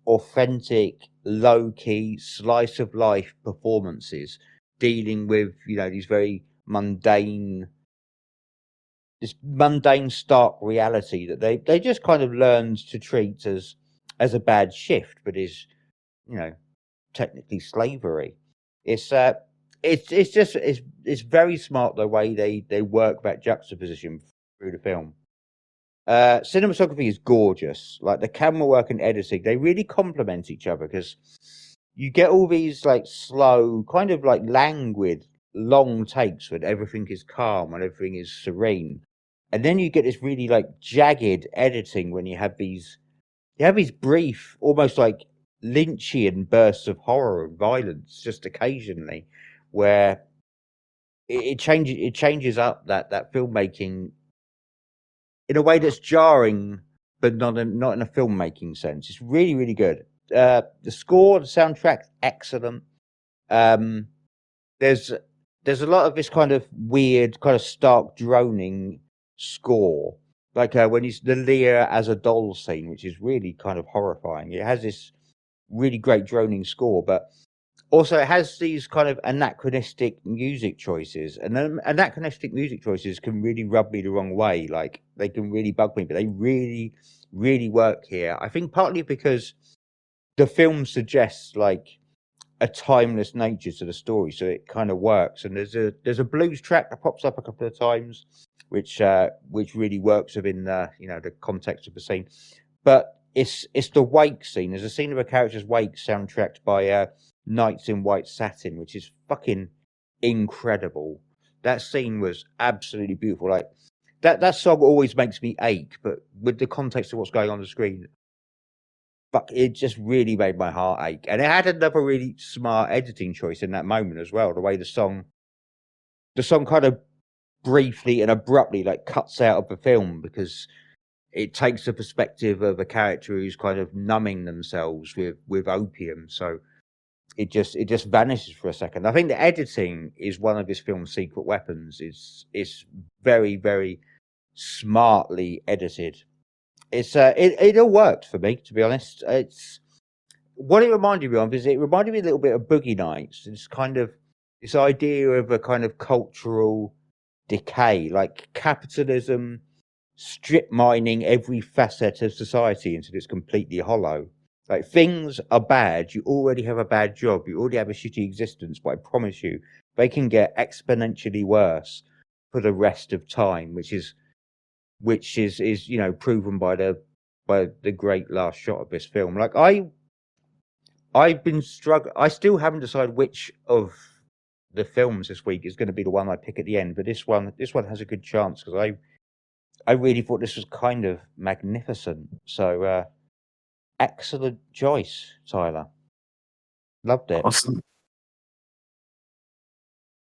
authentic, low-key, slice of life performances, dealing with these very mundane, stark reality that they just kind of learned to treat as a bad shift, but is technically slavery. It's very smart the way they work that juxtaposition through the film. Cinematography is gorgeous. Like the camera work and editing, they really complement each other because you get all these slow, kind of languid, long takes when everything is calm and everything is serene, and then you get this really jagged editing when you have these brief, almost Lynchian bursts of horror and violence just occasionally, where it changes up that filmmaking in a way that's jarring, but not in a filmmaking sense. It's really, really good. The score, the soundtrack, excellent. There's a lot of this kind of weird, kind of stark droning score, when he's the Lear as a doll scene, which is really kind of horrifying. It has this really great droning score, but also it has these kind of anachronistic music choices, and then anachronistic music choices can really rub me the wrong way. They can really bug me, but they really, really work here. I think partly because the film suggests a timeless nature to the story, so it kind of works. And there's a blues track that pops up a couple of times, which really works within the the context of the scene. But it's the wake scene. There's a scene of a character's wake soundtracked by Knights in White Satin, which is fucking incredible. That scene was absolutely beautiful. That song always makes me ache, but with the context of what's going on the screen, fuck, it just really made my heart ache. And it had another really smart editing choice in that moment as well. The way the song kind of briefly and abruptly cuts out of the film because it takes the perspective of a character who's kind of numbing themselves with opium. So it just vanishes for a second. I think the editing is one of this film's secret weapons. It's very, very smartly edited. It all worked for me, to be honest. It's what it reminded me of is it reminded me a little bit of Boogie Nights. It's kind of this idea of a kind of cultural decay, like capitalism strip mining every facet of society until it's completely hollow. Like, things are bad. You already have a bad job. You already have a shitty existence. But I promise you, they can get exponentially worse for the rest of time, which is proven by the great last shot of this film. Like, I've been struggling. I still haven't decided which of the films this week is going to be the one I pick at the end. But this one has a good chance, because I really thought this was kind of magnificent. So excellent choice, Tyler. Loved it. Awesome.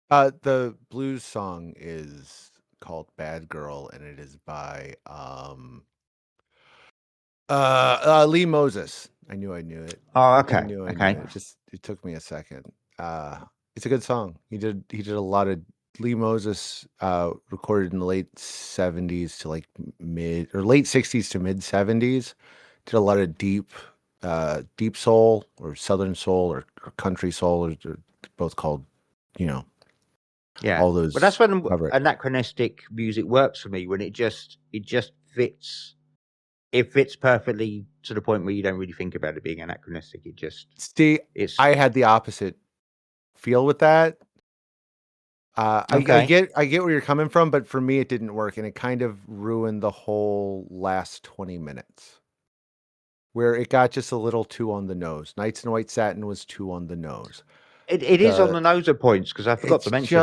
The blues song is called "Bad Girl," and it is by Lee Moses. I knew it. Oh, okay. I knew Okay. it. It took me a second. It's a good song. He did a lot of Lee Moses. Recorded in the late 70s to like late 60s to mid 70s. Did a lot of deep soul or southern soul or country soul, or both called, Yeah. all those. But that's when cover it. anachronistic music works for me, when it just fits. It fits perfectly to the point where you don't really think about it being anachronistic. I had the opposite feel with that. Okay. I get where you're coming from, but for me it didn't work, and it kind of ruined the whole last 20 minutes, where it got just a little too on the nose. Nights in White Satin was too on the nose. It is on the nose at points, because I forgot to mention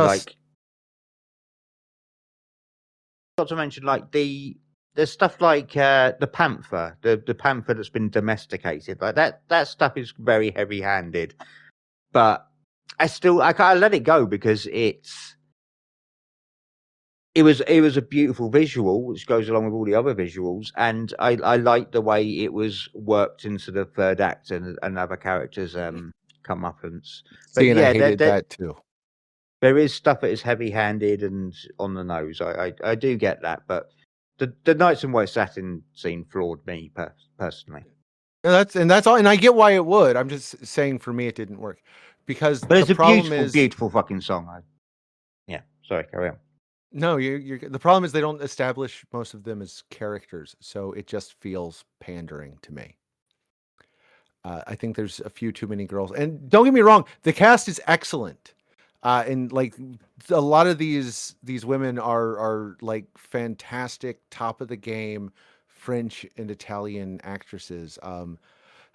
the stuff like the panther, the panther that's been domesticated. Like that stuff is very heavy-handed, but I can't let it go, because it was a beautiful visual, which goes along with all the other visuals, and I liked the way it was worked into the third act and other characters' comeuppance. But See, and yeah, I hated that too. there is stuff that is heavy-handed and on the nose. I do get that, but the Nights in White Satin scene floored me personally. That's all, and I get why it would. I'm just saying, for me, it didn't work, because But it's the a problem beautiful, is beautiful fucking song. Sorry, carry on. no, the problem is they don't establish most of them as characters, so it just feels pandering to me. I think there's a few too many girls, and don't get me wrong, the cast is excellent, and like a lot of these women are like fantastic, top of the game French and Italian actresses.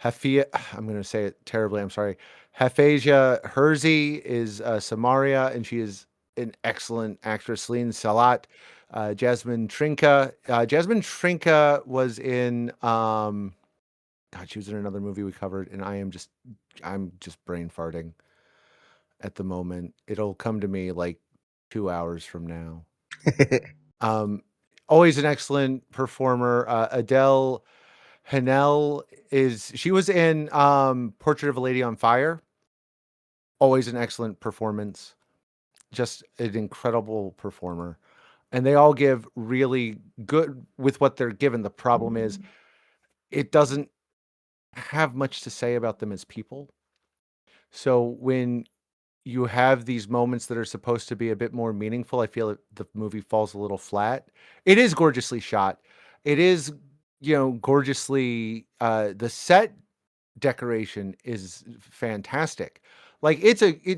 Hafia, I'm going to say it terribly, I'm sorry. Hafeja Herzi is Samaria, and she is an excellent actress. Celine Salat, Jasmine Trinka. Jasmine Trinka was in God, she was in another movie we covered, and I'm just brain farting at the moment. It'll come to me like 2 hours from now. Always an excellent performer. Adele Hanel she was in Portrait of a Lady on Fire. Always an excellent performance. Just an incredible performer. And they all give really good with what they're given. The problem is it doesn't have much to say about them as people. So when you have these moments that are supposed to be a bit more meaningful, I feel that the movie falls a little flat. It is gorgeously shot. It is, gorgeously, the set decoration is fantastic. Like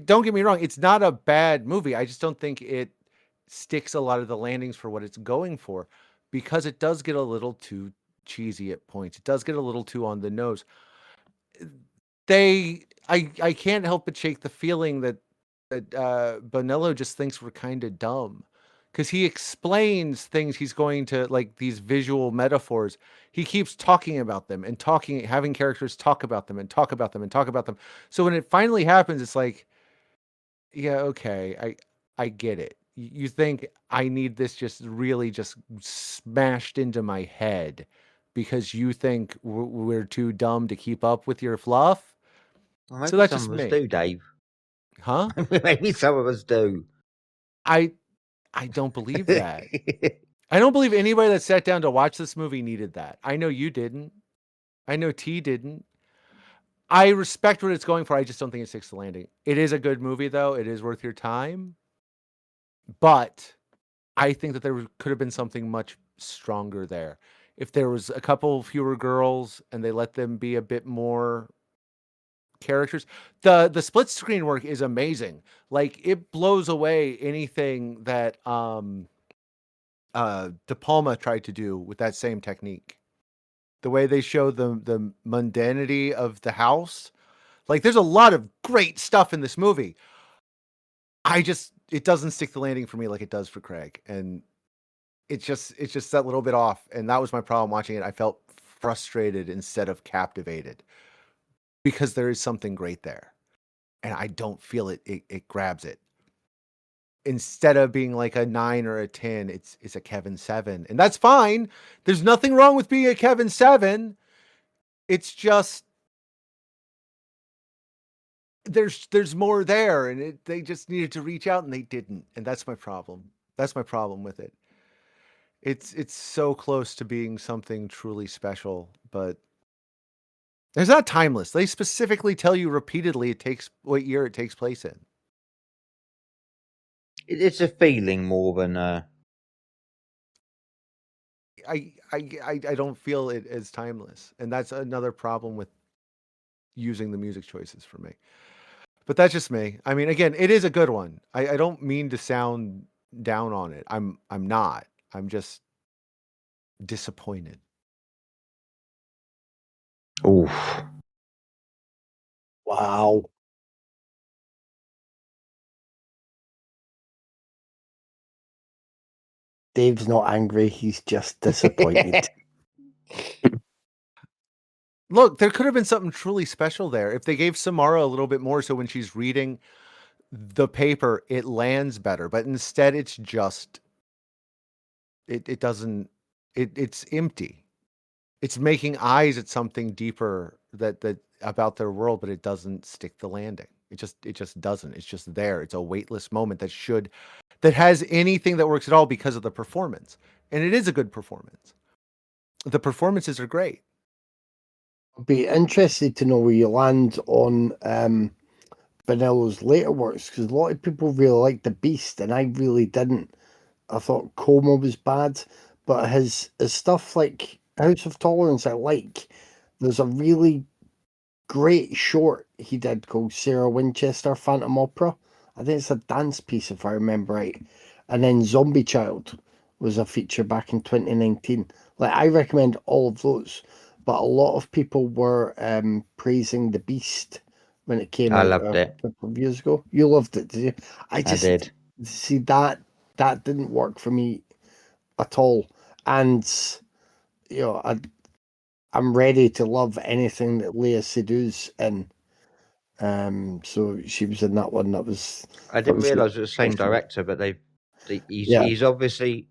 don't get me wrong, it's not a bad movie. I just don't think it sticks a lot of the landings for what it's going for, because it does get a little too cheesy at points. It does get a little too on the nose. I can't help but shake the feeling that Bonello just thinks we're kind of dumb, because he explains things. He's going to, like, these visual metaphors. He keeps talking about them and having characters talk about them and talk about them and talk about them. So when it finally happens, it's like, yeah, okay, I get it. You think I need this just really just smashed into my head because you think we're too dumb to keep up with your fluff? Well, maybe So that's some just of us me. do, Dave. Huh? Maybe some of us do. I don't believe that. I don't believe anybody that sat down to watch this movie needed that. I know you didn't. I know T didn't. I respect what it's going for. I just don't think it sticks the landing. It is a good movie, though. It is worth your time. But I think that there could have been something much stronger there. If there was a couple fewer girls and they let them be a bit more characters, the split screen work is amazing. Like it blows away anything that De Palma tried to do with that same technique. The way they show the mundanity of the house, like there's a lot of great stuff in this movie. It doesn't stick the landing for me like it does for Craig, and it's just that little bit off, and that was my problem watching it. I felt frustrated instead of captivated because there is something great there, and I don't feel it grabs it. Instead of being like a 9 or a 10, it's a Kevin 7, and that's fine. There's nothing wrong with being a Kevin 7. It's just there's more there, and they just needed to reach out and they didn't, and that's my problem. That's my problem with it. It's so close to being something truly special, but it's not timeless. They specifically tell you repeatedly what year it takes place in. It's a feeling more than I don't feel it as timeless, and that's another problem with using the music choices for me. But that's just me. I mean, again, it is a good one. I don't mean to sound down on it. I'm not. I'm just disappointed. oof. Wow. Dave's not angry, he's just disappointed. Look, there could have been something truly special there if they gave Samara a little bit more, so when she's reading the paper, it lands better. But instead, it's just it doesn't. It's empty. It's making eyes at something deeper that about their world, but it doesn't stick the landing. It just doesn't. It's just there. It's a weightless moment that has anything that works at all because of the performance, and it is a good performance. The performances are great. I'll be interested to know where you land on Vanillo's later works, because a lot of people really liked The Beast, and I really didn't. I thought Coma was bad, but his stuff like House of Tolerance I like. There's a really great short he did called Sarah Winchester Phantom Opera. I think it's a dance piece if I remember right. And then Zombie Child was a feature back in 2019. Like I recommend all of those, but a lot of people were praising The Beast when it came I out loved a it. couple of years ago. You loved it, did you? I I just did. see that didn't work for me at all. And you know, I'm ready to love anything that Leah Sedu's in. So she was in that one. That was I didn't was realise it was the same director, but yeah. he's obviously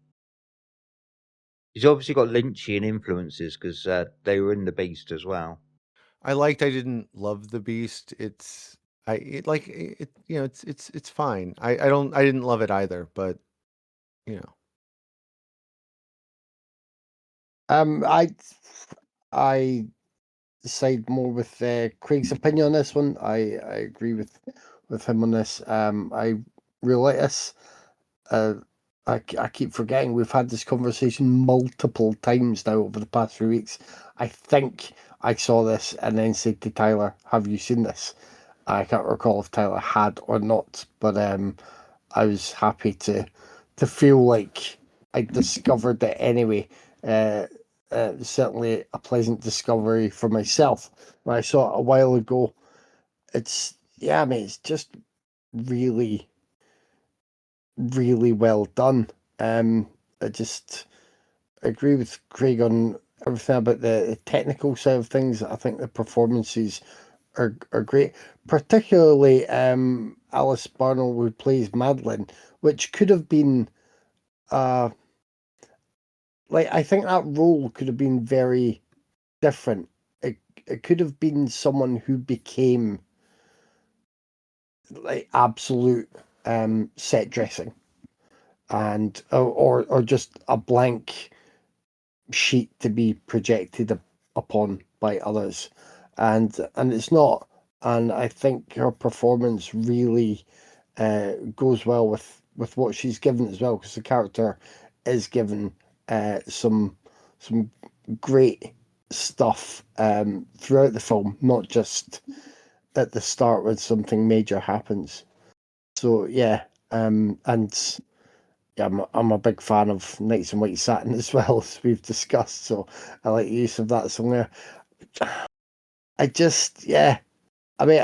got Lynchian influences because they were in The Beast as well. I didn't love The Beast. It's fine. I didn't love it either, but you know. I side more with Craig's opinion on this one. I agree with him on this. I really like this. I keep forgetting we've had this conversation multiple times now over the past few weeks. I think I saw this and then said to Tyler, "Have you seen this?" I can't recall if Tyler had or not, but I was happy to feel like I discovered it anyway. Certainly a pleasant discovery for myself when I saw it a while ago. It's I mean, it's just really, really well done. I just agree with Craig on everything about the technical side of things. I think the performances are great, particularly Alice Barnell, who plays Madeline, which could have been like I think that role could have been very different. It could have been someone who became like absolute set dressing and or just a blank sheet to be projected upon by others, and it's not. And I think her performance really goes well with what she's given as well, because the character is given some great stuff throughout the film, not just at the start when something major happens. So yeah, and yeah, I'm a big fan of Knights in White Satin as well, as we've discussed. So I like the use of that song there. I just, yeah, I mean,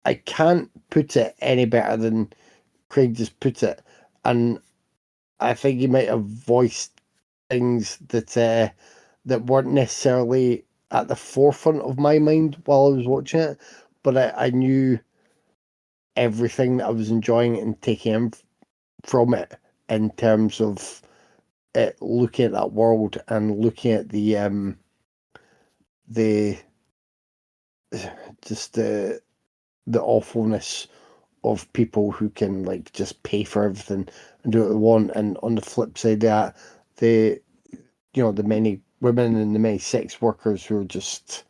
I can't put it any better than Craig just put it, and I think he might have voiced things that weren't necessarily at the forefront of my mind while I was watching it, but I knew everything that I was enjoying and taking in from it in terms of it, looking at that world and looking at the just the awfulness of people who can like just pay for everything and do what they want, and on the flip side of that, the the many women and the many sex workers who are just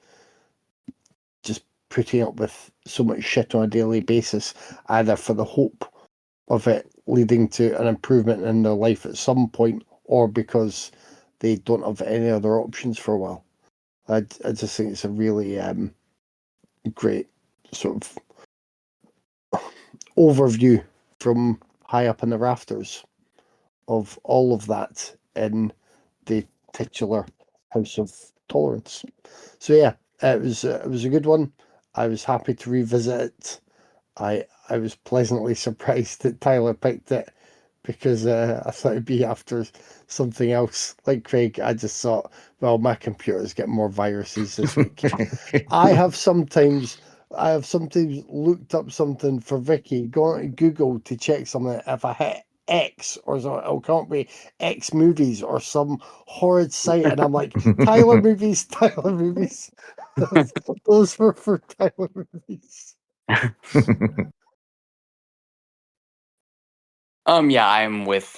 putting up with so much shit on a daily basis, either for the hope of it leading to an improvement in their life at some point, or because they don't have any other options for a while. I just think it's a really great sort of overview from high up in the rafters of all of that in the titular House of Tolerance. So yeah, it was a good one. I was happy to revisit it. I was pleasantly surprised that Tyler picked it, because I thought it'd be after something else. Like Craig, I just thought, well, my computer's getting more viruses this week. I have sometimes looked up something for Vicky, gone to Google to check something. If I hit X or something, it'll come up with X movies or some horrid site, and I'm like, Tyler movies, Tyler movies. Those were for Tyler movies. Yeah, I'm with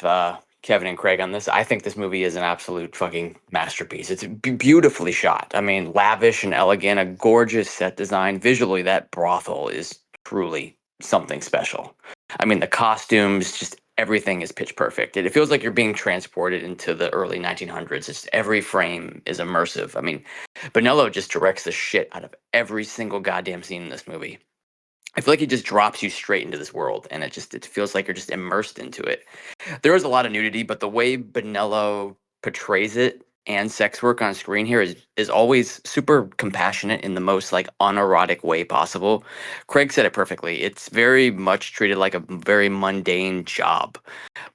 Kevin and Craig on this. I think this movie is an absolute fucking masterpiece. It's beautifully shot. I mean, lavish and elegant, a gorgeous set design. Visually, that brothel is truly something special. I mean, the costumes, just everything is pitch perfect. It feels like you're being transported into the early 1900s. It's every frame is immersive. I mean, Bonello just directs the shit out of every single goddamn scene in this movie. I feel like he just drops you straight into this world, and it feels like you're just immersed into it. There is a lot of nudity, but the way Bonello portrays it and sex work on screen here is always super compassionate in the most like unerotic way possible. Craig said it perfectly. It's very much treated like a very mundane job,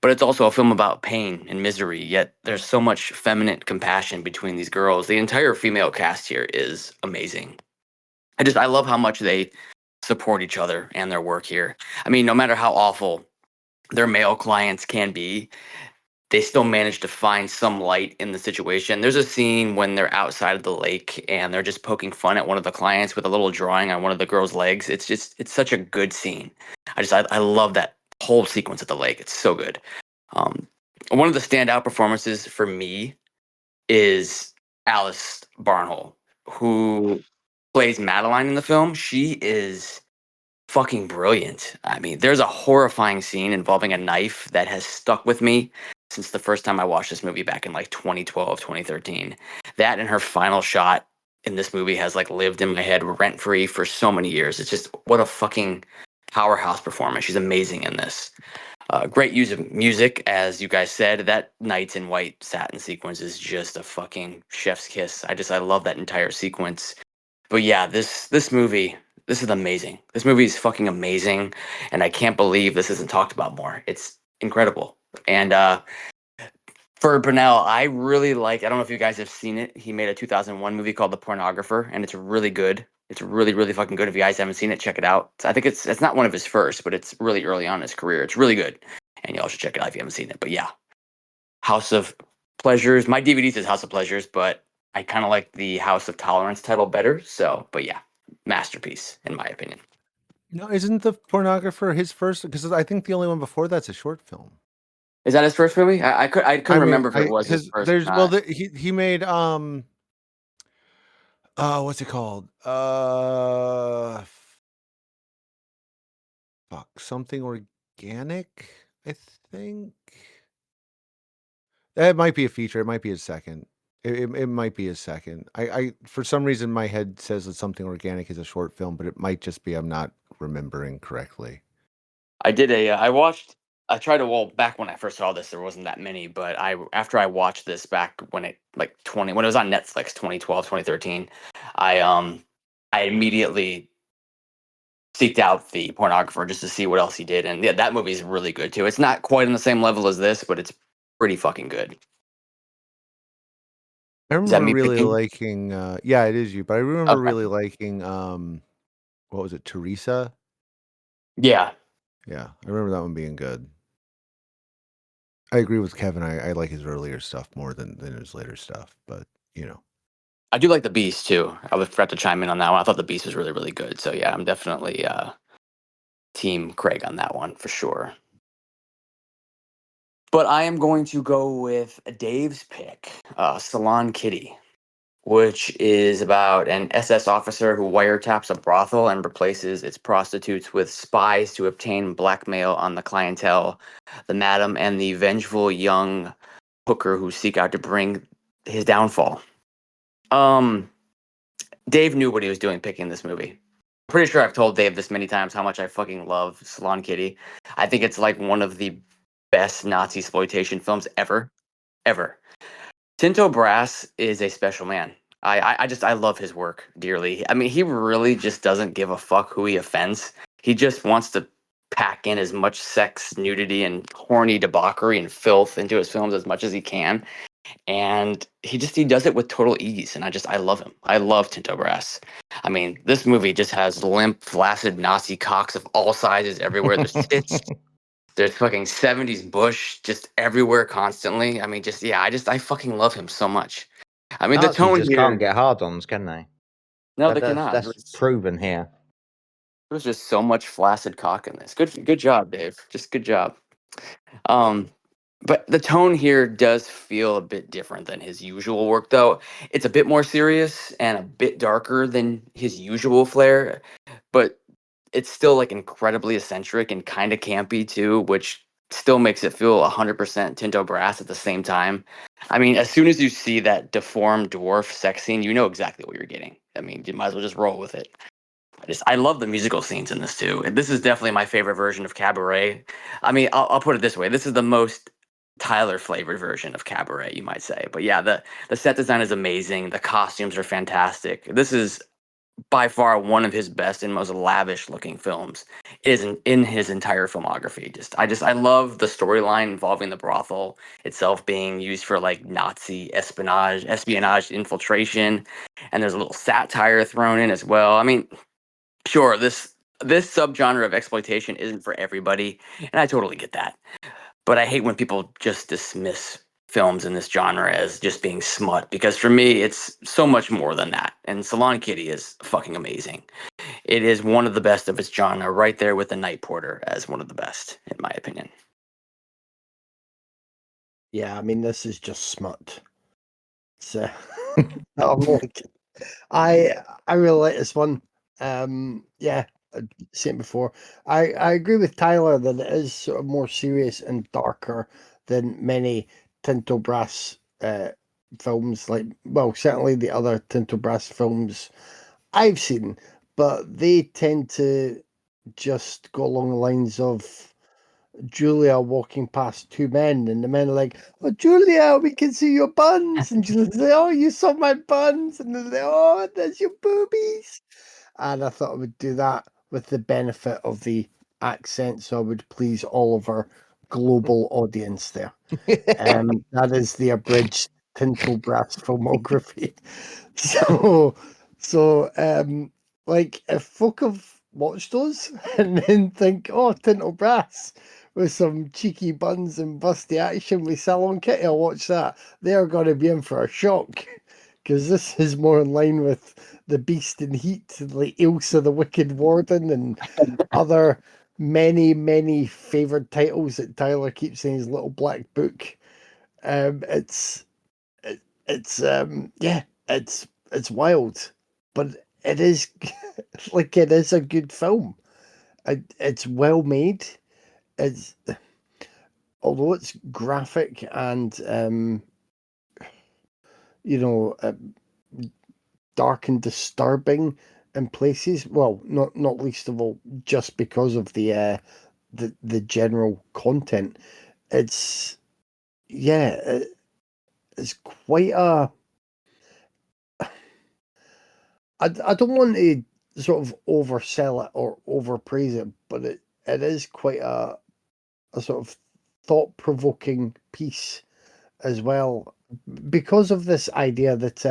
but it's also a film about pain and misery. Yet there's so much feminine compassion between these girls. The entire female cast here is amazing. I love how much they support each other and their work here. I mean, no matter how awful their male clients can be, they still manage to find some light in the situation. There's a scene when they're outside of the lake and they're just poking fun at one of the clients with a little drawing on one of the girl's legs. It's such a good scene. I love that whole sequence at the lake. It's so good. Um, One of the standout performances for me is Alice Barnhole, who plays Madeline in the film. She is fucking brilliant. I mean, there's a horrifying scene involving a knife that has stuck with me since the first time I watched this movie back in like 2012, 2013. That and her final shot in this movie has like lived in my head rent free for so many years. It's just what a fucking powerhouse performance. She's amazing in this. Great use of music, as you guys said. That Knights in White Satin sequence is just a fucking chef's kiss. I love that entire sequence. But yeah, this movie, this is amazing. This movie is fucking amazing, and I can't believe this isn't talked about more. It's incredible. And for Brunel, I really like. I don't know if you guys have seen it. He made a 2001 movie called The Pornographer, and it's really good. It's really, really fucking good. If you guys haven't seen it, check it out. I think it's not one of his first, but it's really early on in his career. It's really good, and y'all should check it out if you haven't seen it. But yeah, House of Pleasures. My DVD says House of Pleasures, but I kind of like the House of Tolerance title better. So, but yeah, masterpiece in my opinion. No, isn't the pornographer his first? Because I think the only one before that's a short film. Is that his first movie? I couldn't remember if it was his because first or there's not. he made what's it called? Fuck, something organic, I think. It might be a feature. It might be a second. It might be a second. I for some reason my head says that Something Organic is a short film, but it might just be I'm not remembering correctly. I did a. I tried to. Well, back when I first saw this, there wasn't that many. But after I watched this back when it like 20 when it was on Netflix, 2012, 2013, I immediately seeked out the pornographer just to see what else he did, and yeah, that movie's really good too. It's not quite on the same level as this, but it's pretty fucking good. I Is that remember me really picking? liking. Yeah, it is you. But I remember Okay. really liking. What was it? Teresa. Yeah, Yeah, I remember that one being good. I agree with Kevin. I like his earlier stuff more than his later stuff. But you know. I do like the Beast too. I was forgot to chime in on that one. I thought the Beast was really really good. So yeah, I'm definitely team Craig on that one for sure. But I am going to go with Dave's pick, Salon Kitty, which is about an SS officer who wiretaps a brothel and replaces its prostitutes with spies to obtain blackmail on the clientele, the madam, and the vengeful young hooker who seek out to bring his downfall. Um, Dave knew what he was doing picking this movie. Pretty sure I've told Dave this many times how much I fucking love Salon Kitty. I think it's like one of the best Nazi exploitation films ever, ever. Tinto Brass is a special man. I love his work dearly. I mean, he really just doesn't give a fuck who he offends. He just wants to pack in as much sex, nudity, and horny debauchery and filth into his films as much as he can. And he does it with total ease. And I love him. I love Tinto Brass. I mean, this movie just has limp, flaccid Nazi cocks of all sizes everywhere. There's tits. There's fucking 70s Bush just everywhere constantly. I mean, I fucking love him so much. I mean, the Nazis tone just can't here. get hard-ons, can they? No, they cannot. That's proven here. There's just so much flaccid cock in this. Good job, Dave. Just good job. Um, but the tone here does feel a bit different than his usual work, though. It's a bit more serious and a bit darker than his usual flair, but it's still like incredibly eccentric and kind of campy too, which still makes it feel 100% Tinto Brass at the same time. I mean, as soon as you see that deformed dwarf sex scene, you know exactly what you're getting. I mean, you might as well just roll with it. I love the musical scenes in this too. And this is definitely my favorite version of Cabaret. I mean, I'll put it this way: this is the most Tyler flavored version of Cabaret, you might say. But yeah, the set design is amazing. The costumes are fantastic. This is by far one of his best and most lavish looking films is in his entire filmography. I love the storyline involving the brothel itself being used for like Nazi espionage infiltration, and there's a little satire thrown in as well. I mean, sure, this subgenre of exploitation isn't for everybody, and I totally get that. But I hate when people just dismiss films in this genre as just being smut, because for me it's so much more than that. And Salon Kitty is fucking amazing. It is one of the best of its genre, right there with The Night Porter as one of the best, in my opinion. Yeah, I mean, this is just smut. So, I'm like, I really like this one. Yeah, I've seen it before. I agree with Tyler that it is sort of more serious and darker than many Tinto Brass films. Like, well, certainly the other Tinto Brass films I've seen, but they tend to just go along the lines of Julia walking past two men, and the men are like, "Oh, Julia, we can see your buns," and Julia's like, "Oh, you saw my buns," and they're like, "Oh, there's your boobies." And I thought I would do that with the benefit of the accent, so I would please all of our global audience there. That is the abridged Tinto Brass filmography. So, so, like, if folk have watched those and then think, "Oh, Tinto Brass with some cheeky buns and busty action with Salon Kitty, I'll watch that," they are going to be in for a shock, because this is more in line with The Beast in Heat, like Ilsa the Wicked Warden, and other many favoured titles that Tyler keeps in his little black book. Um, it's yeah, it's wild, but it is like it is a good film. It's well made. It's although it's graphic and you know, dark and disturbing in places. Well, not least of all just because of the general content. It's it's quite a. I don't want to sort of oversell it or overpraise it, but it is quite a sort of thought provoking piece as well, because of this idea that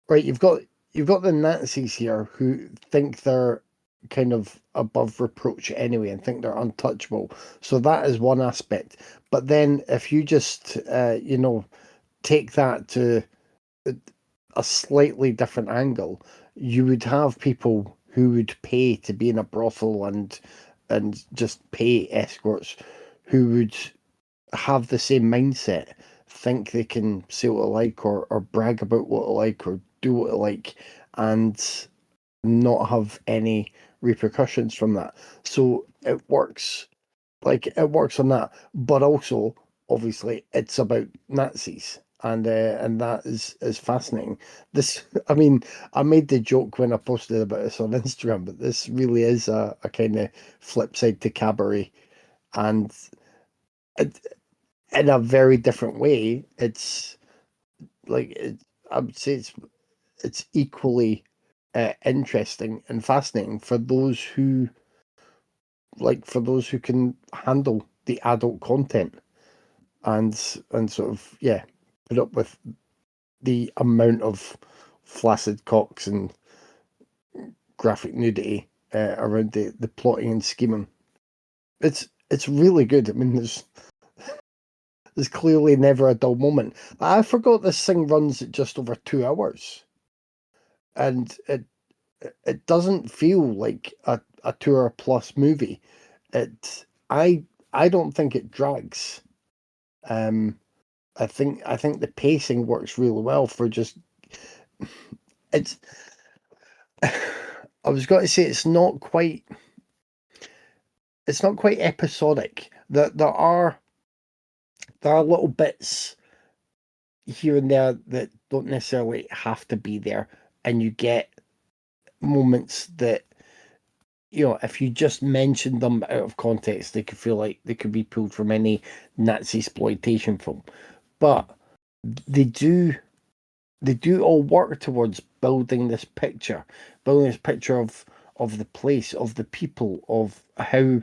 right, you've got the Nazis here who think they're kind of above reproach anyway and think they're untouchable. So that is one aspect. But then if you just take that to a slightly different angle, you would have people who would pay to be in a brothel and just pay escorts who would have the same mindset, think they can say what they like or brag about what they like or do what they like, and not have any repercussions from that. So it works, like it works on that, but also obviously it's about Nazis. And that is fascinating. This, I mean, I made the joke when I posted about this on Instagram, but this really is a kind of flip side to Cabaret, and it, in a very different way. It's like I would say it's equally interesting and fascinating for those who can handle the adult content and sort of put up with the amount of flaccid cocks and graphic nudity around the plotting and scheming. It's really good. I mean, there's clearly never a dull moment. I forgot this thing runs at just over 2 hours, and it doesn't feel like a 2 hour plus movie. It I don't think it drags. Um, I think the pacing works really well for just it's. I was going to say it's not quite episodic. There are little bits here and there that don't necessarily have to be there, and you get moments that, if you just mention them out of context, they could feel like they could be pulled from any Nazi exploitation film. But they do all work towards building this picture, of the place, of the people, of how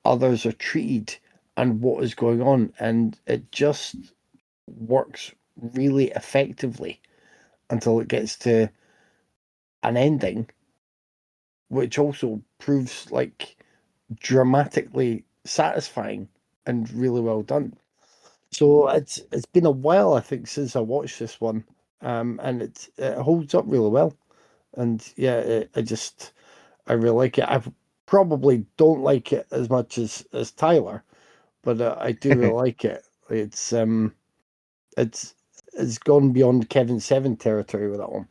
others are treated and what is going on, and it just works really effectively until it gets to an ending, which also proves like dramatically satisfying and really well done. So it's been a while, I think, since I watched this one, and it holds up really well. And yeah, I really like it. I probably don't like it as much as Tyler, but I do really like it. It's it's gone beyond Kevin Seven territory with that one.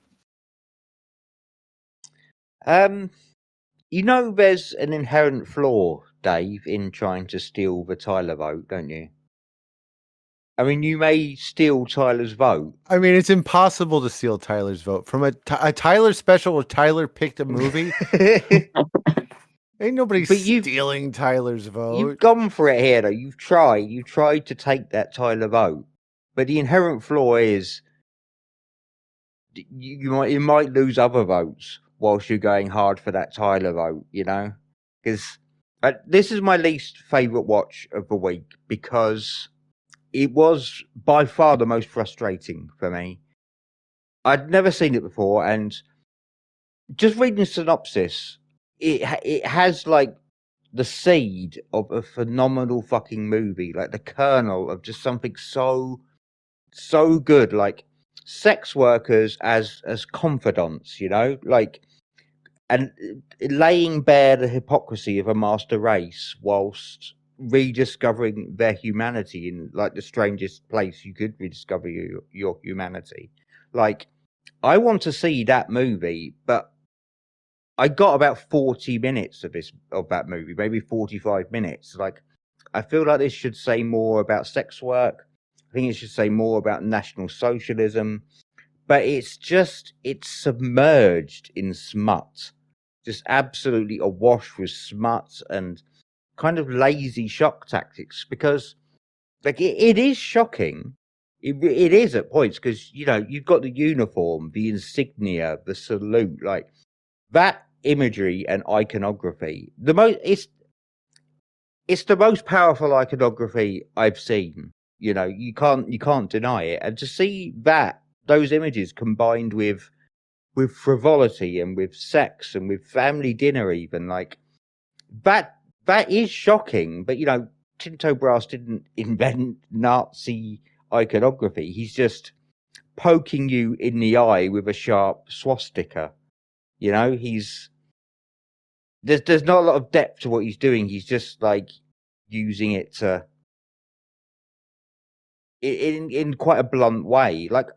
There's an inherent flaw, Dave, in trying to steal the Tyler vote, don't you? I mean, you may steal Tyler's vote. I mean, it's impossible to steal Tyler's vote from a Tyler special where Tyler picked a movie. Ain't nobody stealing Tyler's vote. You've gone for it here, though. You've tried to take that Tyler vote, but the inherent flaw is you might lose other votes whilst you're going hard for that Tyler vote. Because this is my least favorite watch of the week because it was by far the most frustrating for me. I'd never seen it before, and just reading the synopsis, it has like the seed of a phenomenal fucking movie, like the kernel of just something so good, like sex workers as confidants, and laying bare the hypocrisy of a master race whilst rediscovering their humanity in like the strangest place you could rediscover your humanity. Like, I want to see that movie, but I got about 40 minutes of that movie, maybe 45 minutes. Like, I feel like this should say more about sex work. I think it should say more about National Socialism. But it's submerged in smut. Just absolutely awash with smut and kind of lazy shock tactics, because like it is shocking. It is at points, because you've got the uniform, the insignia, the salute, like that imagery and iconography. It's the most powerful iconography I've seen. You can't deny it. And to see those images combined with frivolity and with sex and with family dinner, even like that is shocking. But Tinto Brass didn't invent Nazi iconography. He's just poking you in the eye with a sharp swastika. He's there's not a lot of depth to what he's doing. He's just like using it to in quite a blunt way. Like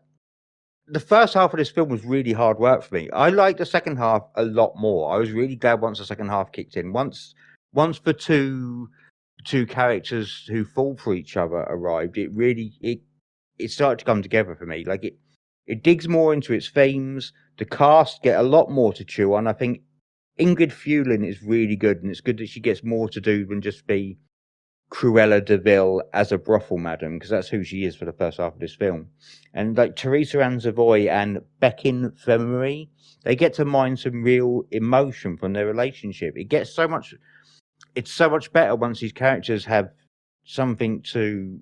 the first half of this film was really hard work for me. I liked the second half a lot more. I was really glad once the second half kicked in. Once the two characters who fall for each other arrived, it started to come together for me. Like it digs more into its themes. The cast get a lot more to chew on. I think Ingrid Fuhlin is really good, and it's good that she gets more to do than just be Cruella de Vil as a brothel madam, because that's who she is for the first half of this film. And like Teresa Ann Savoy and Bekin Femery, they get to mine some real emotion from their relationship. It's so much better once these characters have something to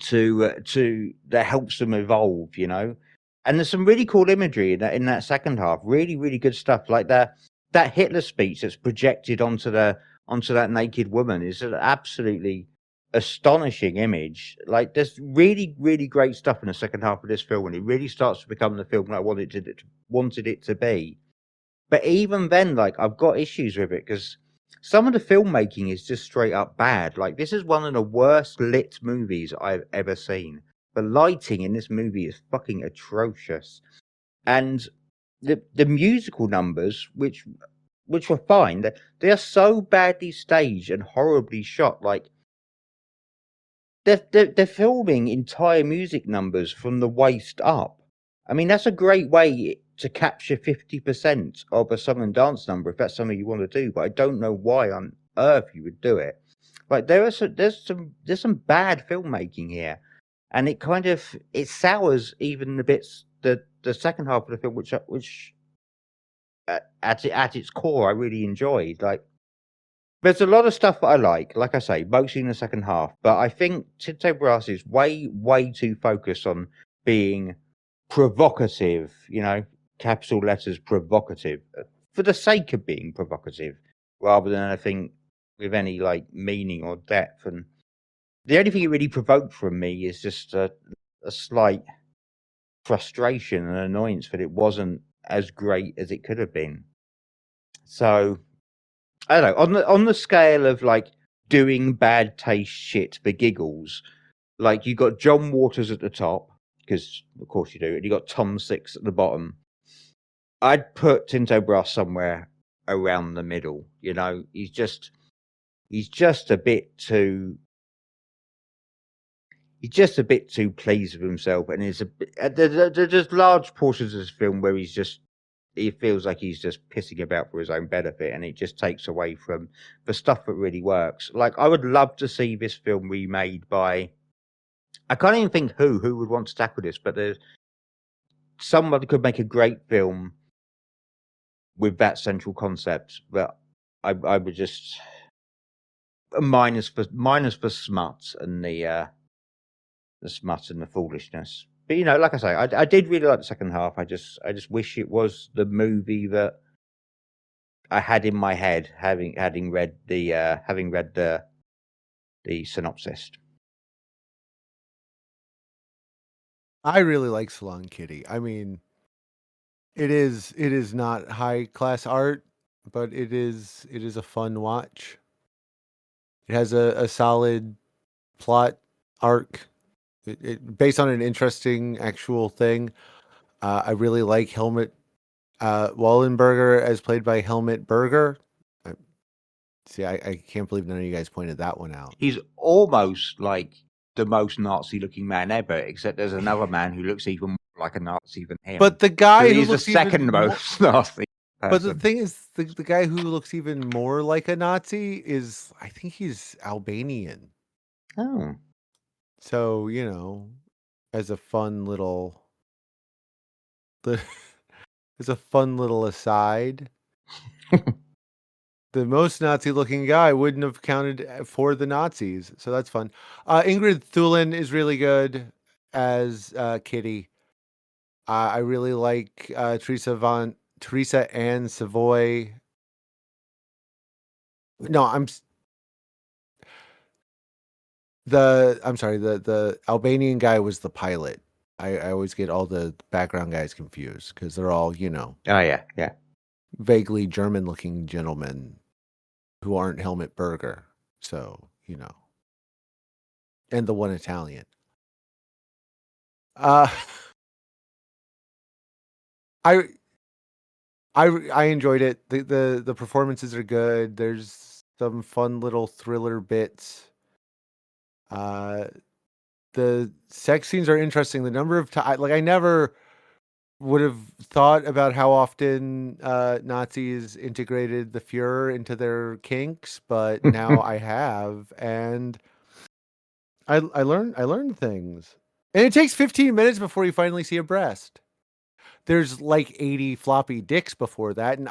that helps them evolve, And there's some really cool imagery in that second half. Really, really good stuff. Like that Hitler speech that's projected onto that naked woman is an absolutely astonishing image. Like there's really, really great stuff in the second half of this film, and it really starts to become the film I wanted it to be. But even then, like I've got issues with it, because some of the filmmaking is just straight up bad. Like this is one of the worst lit movies I've ever seen. The lighting in this movie is fucking atrocious, and the musical numbers, which were fine, they are so badly staged and horribly shot. Like they're filming entire music numbers from the waist up. I mean, that's a great way to capture 50% of a song and dance number if that's something you want to do. But I don't know why on earth you would do it. Like there's some bad filmmaking here, and it sours even the bits the second half of the film, which at its core I really enjoyed. Like there's a lot of stuff that I like I say, mostly in the second half. But I think Tinto Brass is way, way too focused on being provocative, capital letters provocative, for the sake of being provocative, rather than anything with any like meaning or depth. And the only thing it really provoked from me is just a slight frustration and annoyance that it wasn't as great as it could have been. So I don't know, on the scale of like doing bad taste shit for giggles, like you got John Waters at the top, because of course you do, and you got Tom Six at the bottom. I'd put Tinto Brass somewhere around the middle. He's just a bit too. He's just a bit too pleased with himself, and there's large portions of this film where he feels like he's just pissing about for his own benefit, and it just takes away from the stuff that really works. Like I would love to see this film remade by. I can't even think who would want to tackle this, but there's somebody could make a great film with that central concept. But I would just minus for smut and the smut and the foolishness. But like I say, I did really like the second half. I just wish it was the movie that I had in my head, having read the synopsis. I really like Salon Kitty. I mean, it is not high class art, but it is a fun watch. It has a solid plot arc, based on an interesting actual thing. I really like Helmut Wallenberger as played by Helmut Berger. See, I can't believe none of you guys pointed that one out. He's almost like the most Nazi-looking man ever, except there's another man who looks even more like a Nazi than him. But the guy who he's the looks even second most Nazi But the person. thing is, the guy who looks even more like a Nazi is, I think he's Albanian. Oh. So, you know, as a fun little, as a fun little aside, the most Nazi-looking guy wouldn't have counted for the Nazis, so that's fun. Ingrid Thulin is really good as Kitty. I really like Teresa Ann Savoy. No, I'm sorry, the Albanian guy was the pilot. I always get all the background guys confused because they're all, you know, Oh yeah. vaguely German-looking gentlemen who aren't Helmut Berger. So, you know, and the one Italian. I enjoyed it. The performances are good. There's some fun little thriller bits. The sex scenes are interesting. The number of times, like, I never would have thought about how often Nazis integrated the Fuhrer into their kinks, but now I have, and I learned things. And it takes 15 minutes before you finally see a breast. There's like 80 floppy dicks before that, and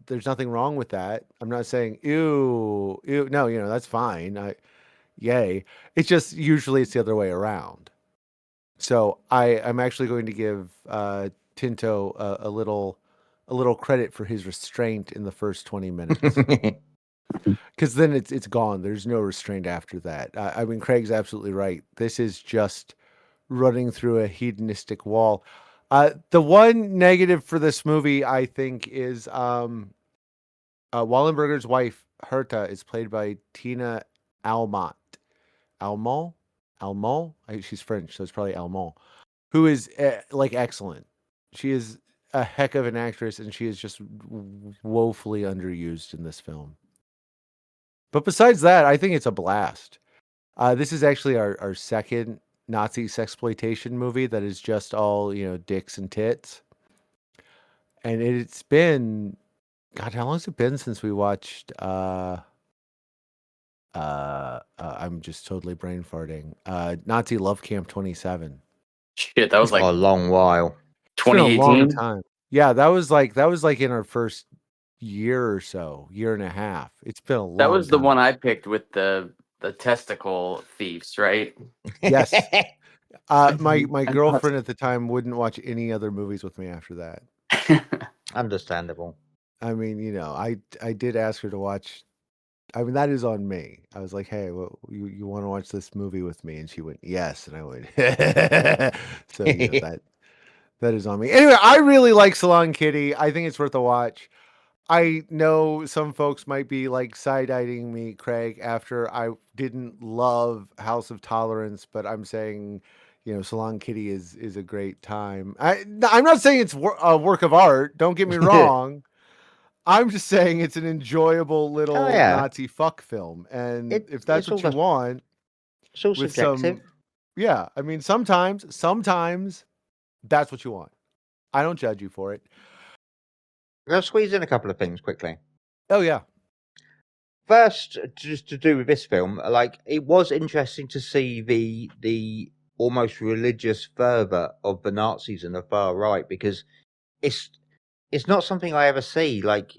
there's nothing wrong with that. I'm not saying ew. No, you know, that's fine. Yay. It's just usually it's the other way around. So I'm actually going to give Tinto a little credit for his restraint in the first 20 minutes, because then it's gone. There's no restraint after that. I mean, Craig's absolutely right. This is just running through a hedonistic wall. The one negative for this movie, I think, is Wallenberger's wife Herta is played by Tina Almont. Almont? She's French, so it's probably Almont. Who is like excellent. She is a heck of an actress, and she is just woefully underused in this film. But besides that, I think it's a blast. This is actually our second Nazi sexploitation movie that is just all, you know, dicks and tits. And it's been, God, how long has it been since we watched? I'm just totally brain farting. Nazi Love Camp 27. Shit, that was a like long while. It's been a long 2018. time. Yeah, that was like in our first year or so, year and a half. It's been a long That was the time. one I picked with the testicle thieves, right? Yes. My girlfriend at the time wouldn't watch any other movies with me after that. Understandable. I mean, you know, I did ask her to watch. I mean, that is on me. I was like, "Hey, well, you want to watch this movie with me?" And she went, "Yes," and I went, so you know that is on me. Anyway, I really like Salon Kitty. I think it's worth a watch. I know some folks might be like side-eyeing me, Craig, after I didn't love House of Tolerance, but I'm saying, you know, Salon Kitty is a great time. I'm not saying it's a work of art. Don't get me wrong. I'm just saying it's an enjoyable little yeah. Nazi fuck film, and if it's that's what you want, It's all with subjective. yeah, I mean, sometimes that's what you want. I don't judge you for it. I'll squeeze in a couple of things quickly. Oh yeah. First, just to do with this film, like, it was interesting to see the almost religious fervor of the Nazis and the far right, because it's not something I ever see. Like,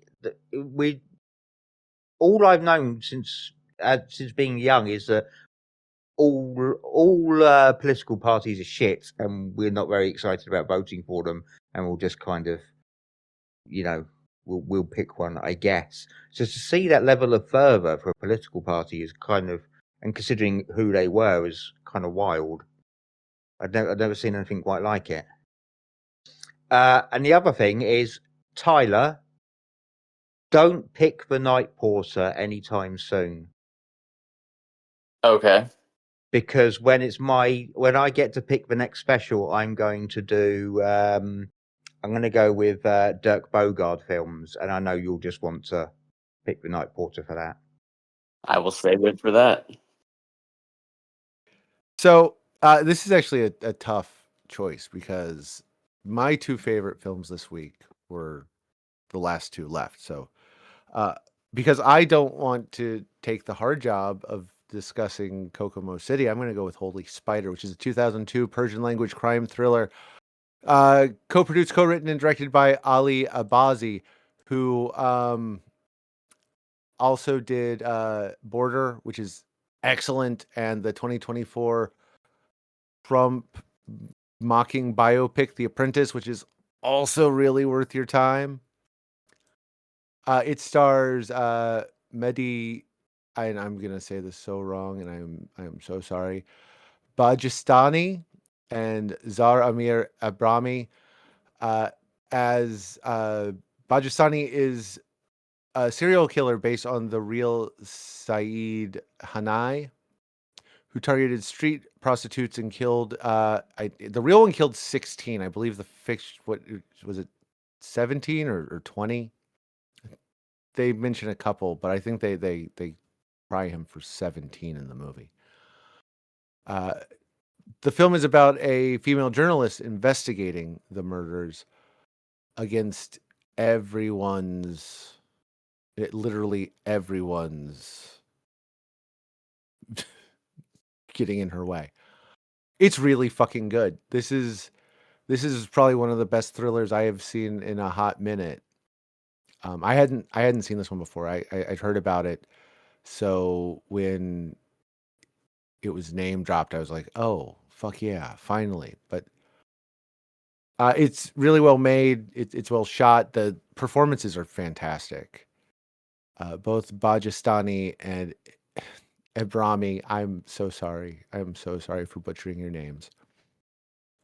all I've known since being young is that all political parties are shit, and we're not very excited about voting for them, and we'll just kind of, you know, we'll pick one, I guess. So to see that level of fervor for a political party is kind of, and considering who they were, is kind of wild. I've never seen anything quite like it. And the other thing is, Tyler, don't pick the night porter anytime soon. Okay. Because when I get to pick the next special, I'm going to do. I'm going to go with Dirk Bogarde films, and I know you'll just want to pick the Night Porter for that. I will save it for that. So this is actually a tough choice because my two favorite films this week were the last two left. So because I don't want to take the hard job of discussing Kokomo City, I'm going to go with Holy Spider, which is a 2002 Persian language crime thriller, co-produced, co-written, and directed by Ali Abbasi, who also did Border, which is excellent, and the 2024 Trump mocking biopic, The Apprentice, which is also really worth your time. It stars Mehdi, and I'm gonna say this so wrong, and I'm so sorry, Bajistani and Zar Amir Abrami. As Bajistani is a serial killer based on the real Saeed Hanai, who targeted street prostitutes and killed. The real one killed 16. I believe the fiction, what was it, 17 or 20? They mention a couple, but I think they try him for 17 in the movie. The film is about a female journalist investigating the murders against literally everyone's getting in her way. It's really fucking good. This is probably one of the best thrillers I have seen in a hot minute. I hadn't seen this one before. I'd heard about it. So when it was name dropped, I was like, oh, fuck yeah, finally. But it's really well made. It's well shot. The performances are fantastic. Both Bajistani and Ebrami, I'm so sorry. I'm so sorry for butchering your names.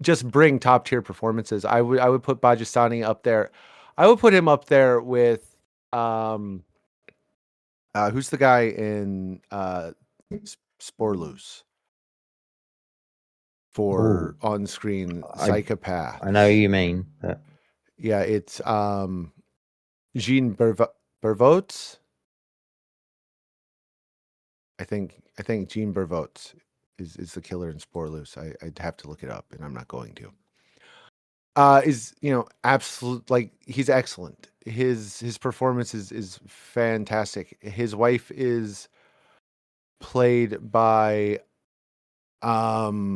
Just bring top tier performances. I would put Bajistani up there. I would put him up there with who's the guy in Sporloose for on-screen psychopath. I know who you mean. But... Yeah, it's Jean Bervots. I think Jean Bervots is the killer in Sporloose. I'd have to look it up, and I'm not going to. Is absolute, like, he's excellent. His performance is fantastic. His wife is played by I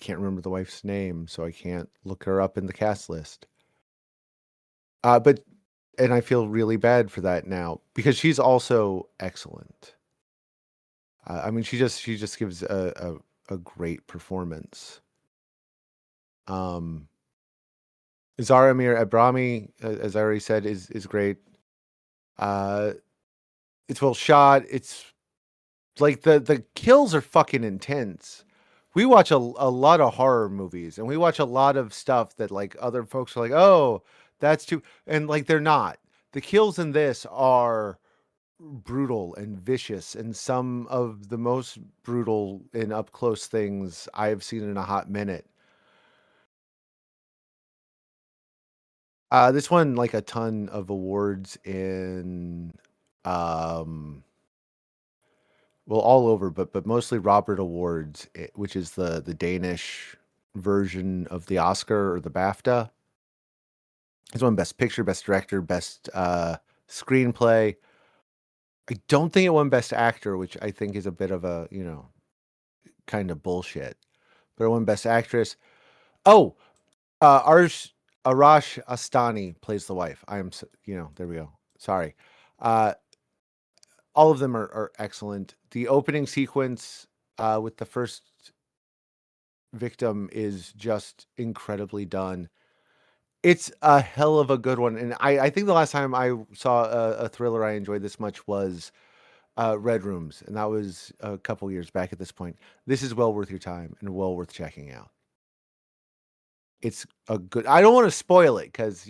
can't remember the wife's name, so I can't look her up in the cast list. And I feel really bad for that now because she's also excellent. I mean, she just gives a great performance. Zaramir Abrami, as I already said, is great. It's well shot. It's like the kills are fucking intense. We watch a lot of horror movies, and we watch a lot of stuff that, like, other folks are like, oh, that's too, and like, they're not. The kills in this are brutal and vicious, and some of the most brutal and up close things I have seen in a hot minute. This won like a ton of awards in well, all over, but mostly Robert Awards, which is the Danish version of the Oscar or the BAFTA. It's won Best Picture, Best Director, Best Screenplay. I don't think it won Best Actor, which I think is a bit of a, kind of bullshit. But it won Best Actress. Oh, Arash Astani plays the wife. I am, there we go. Sorry. All of them are excellent. The opening sequence with the first victim is just incredibly done. It's a hell of a good one. And I think the last time I saw a thriller I enjoyed this much was Red Rooms. And that was a couple years back at this point. This is well worth your time and well worth checking out. It's a good, I don't want to spoil it because,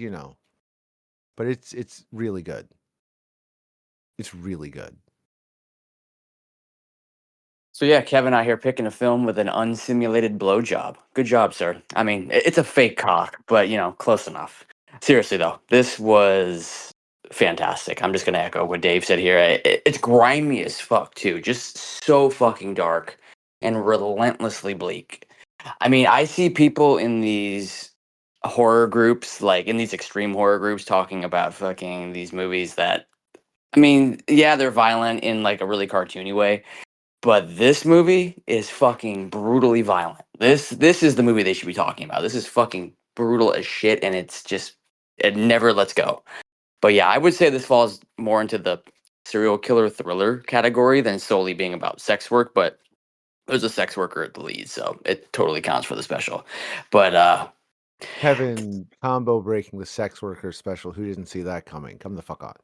but it's really good. It's really good. So yeah, Kevin out here picking a film with an unsimulated blowjob. Good job, sir. I mean, it's a fake cock, but close enough. Seriously though, this was fantastic. I'm just gonna echo what Dave said here. It's grimy as fuck too, just so fucking dark and relentlessly bleak. I mean, I see people in these horror groups, like in these extreme horror groups, talking about fucking these movies that, I mean, yeah, they're violent in like a really cartoony way, but this movie is fucking brutally violent. This is the movie they should be talking about. This is fucking brutal as shit, and it's just, it never lets go. But yeah, I would say this falls more into the serial killer thriller category than solely being about sex work, but there's a sex worker at the lead, so it totally counts for the special. But Kevin combo breaking the sex worker special. Who didn't see that coming? Come the fuck on.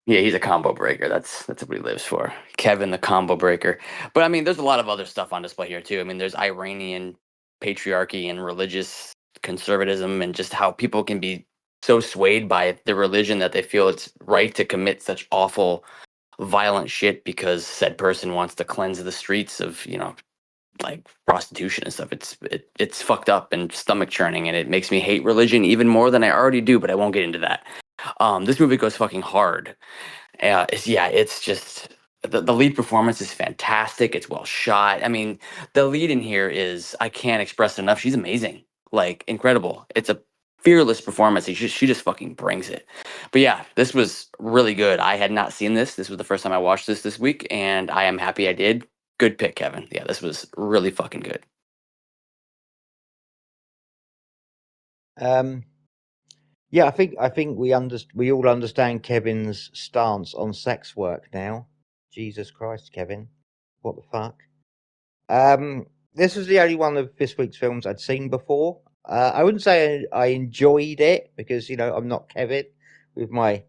yeah, he's a combo breaker. That's what he lives for. Kevin the combo breaker. But I mean, there's a lot of other stuff on display here too. I mean, there's Iranian patriarchy and religious conservatism and just how people can be so swayed by the religion that they feel it's right to commit such awful violent shit because said person wants to cleanse the streets of, like prostitution and stuff. It's fucked up and stomach churning, and it makes me hate religion even more than I already do, but I won't get into that. This movie goes fucking hard. It's just the lead performance is fantastic. It's well shot. I mean, the lead in here is, I can't express it enough. She's amazing, like incredible. It's a fearless performance. She just fucking brings it. But yeah, this was really good. I had not seen this. This was the first time I watched this week, and I am happy I did. Good pick, Kevin. Yeah, this was really fucking good. Yeah, I think we all understand Kevin's stance on sex work now. Jesus Christ, Kevin, what the fuck? This was the only one of this week's films I'd seen before. I wouldn't say I enjoyed it because I'm not Kevin with my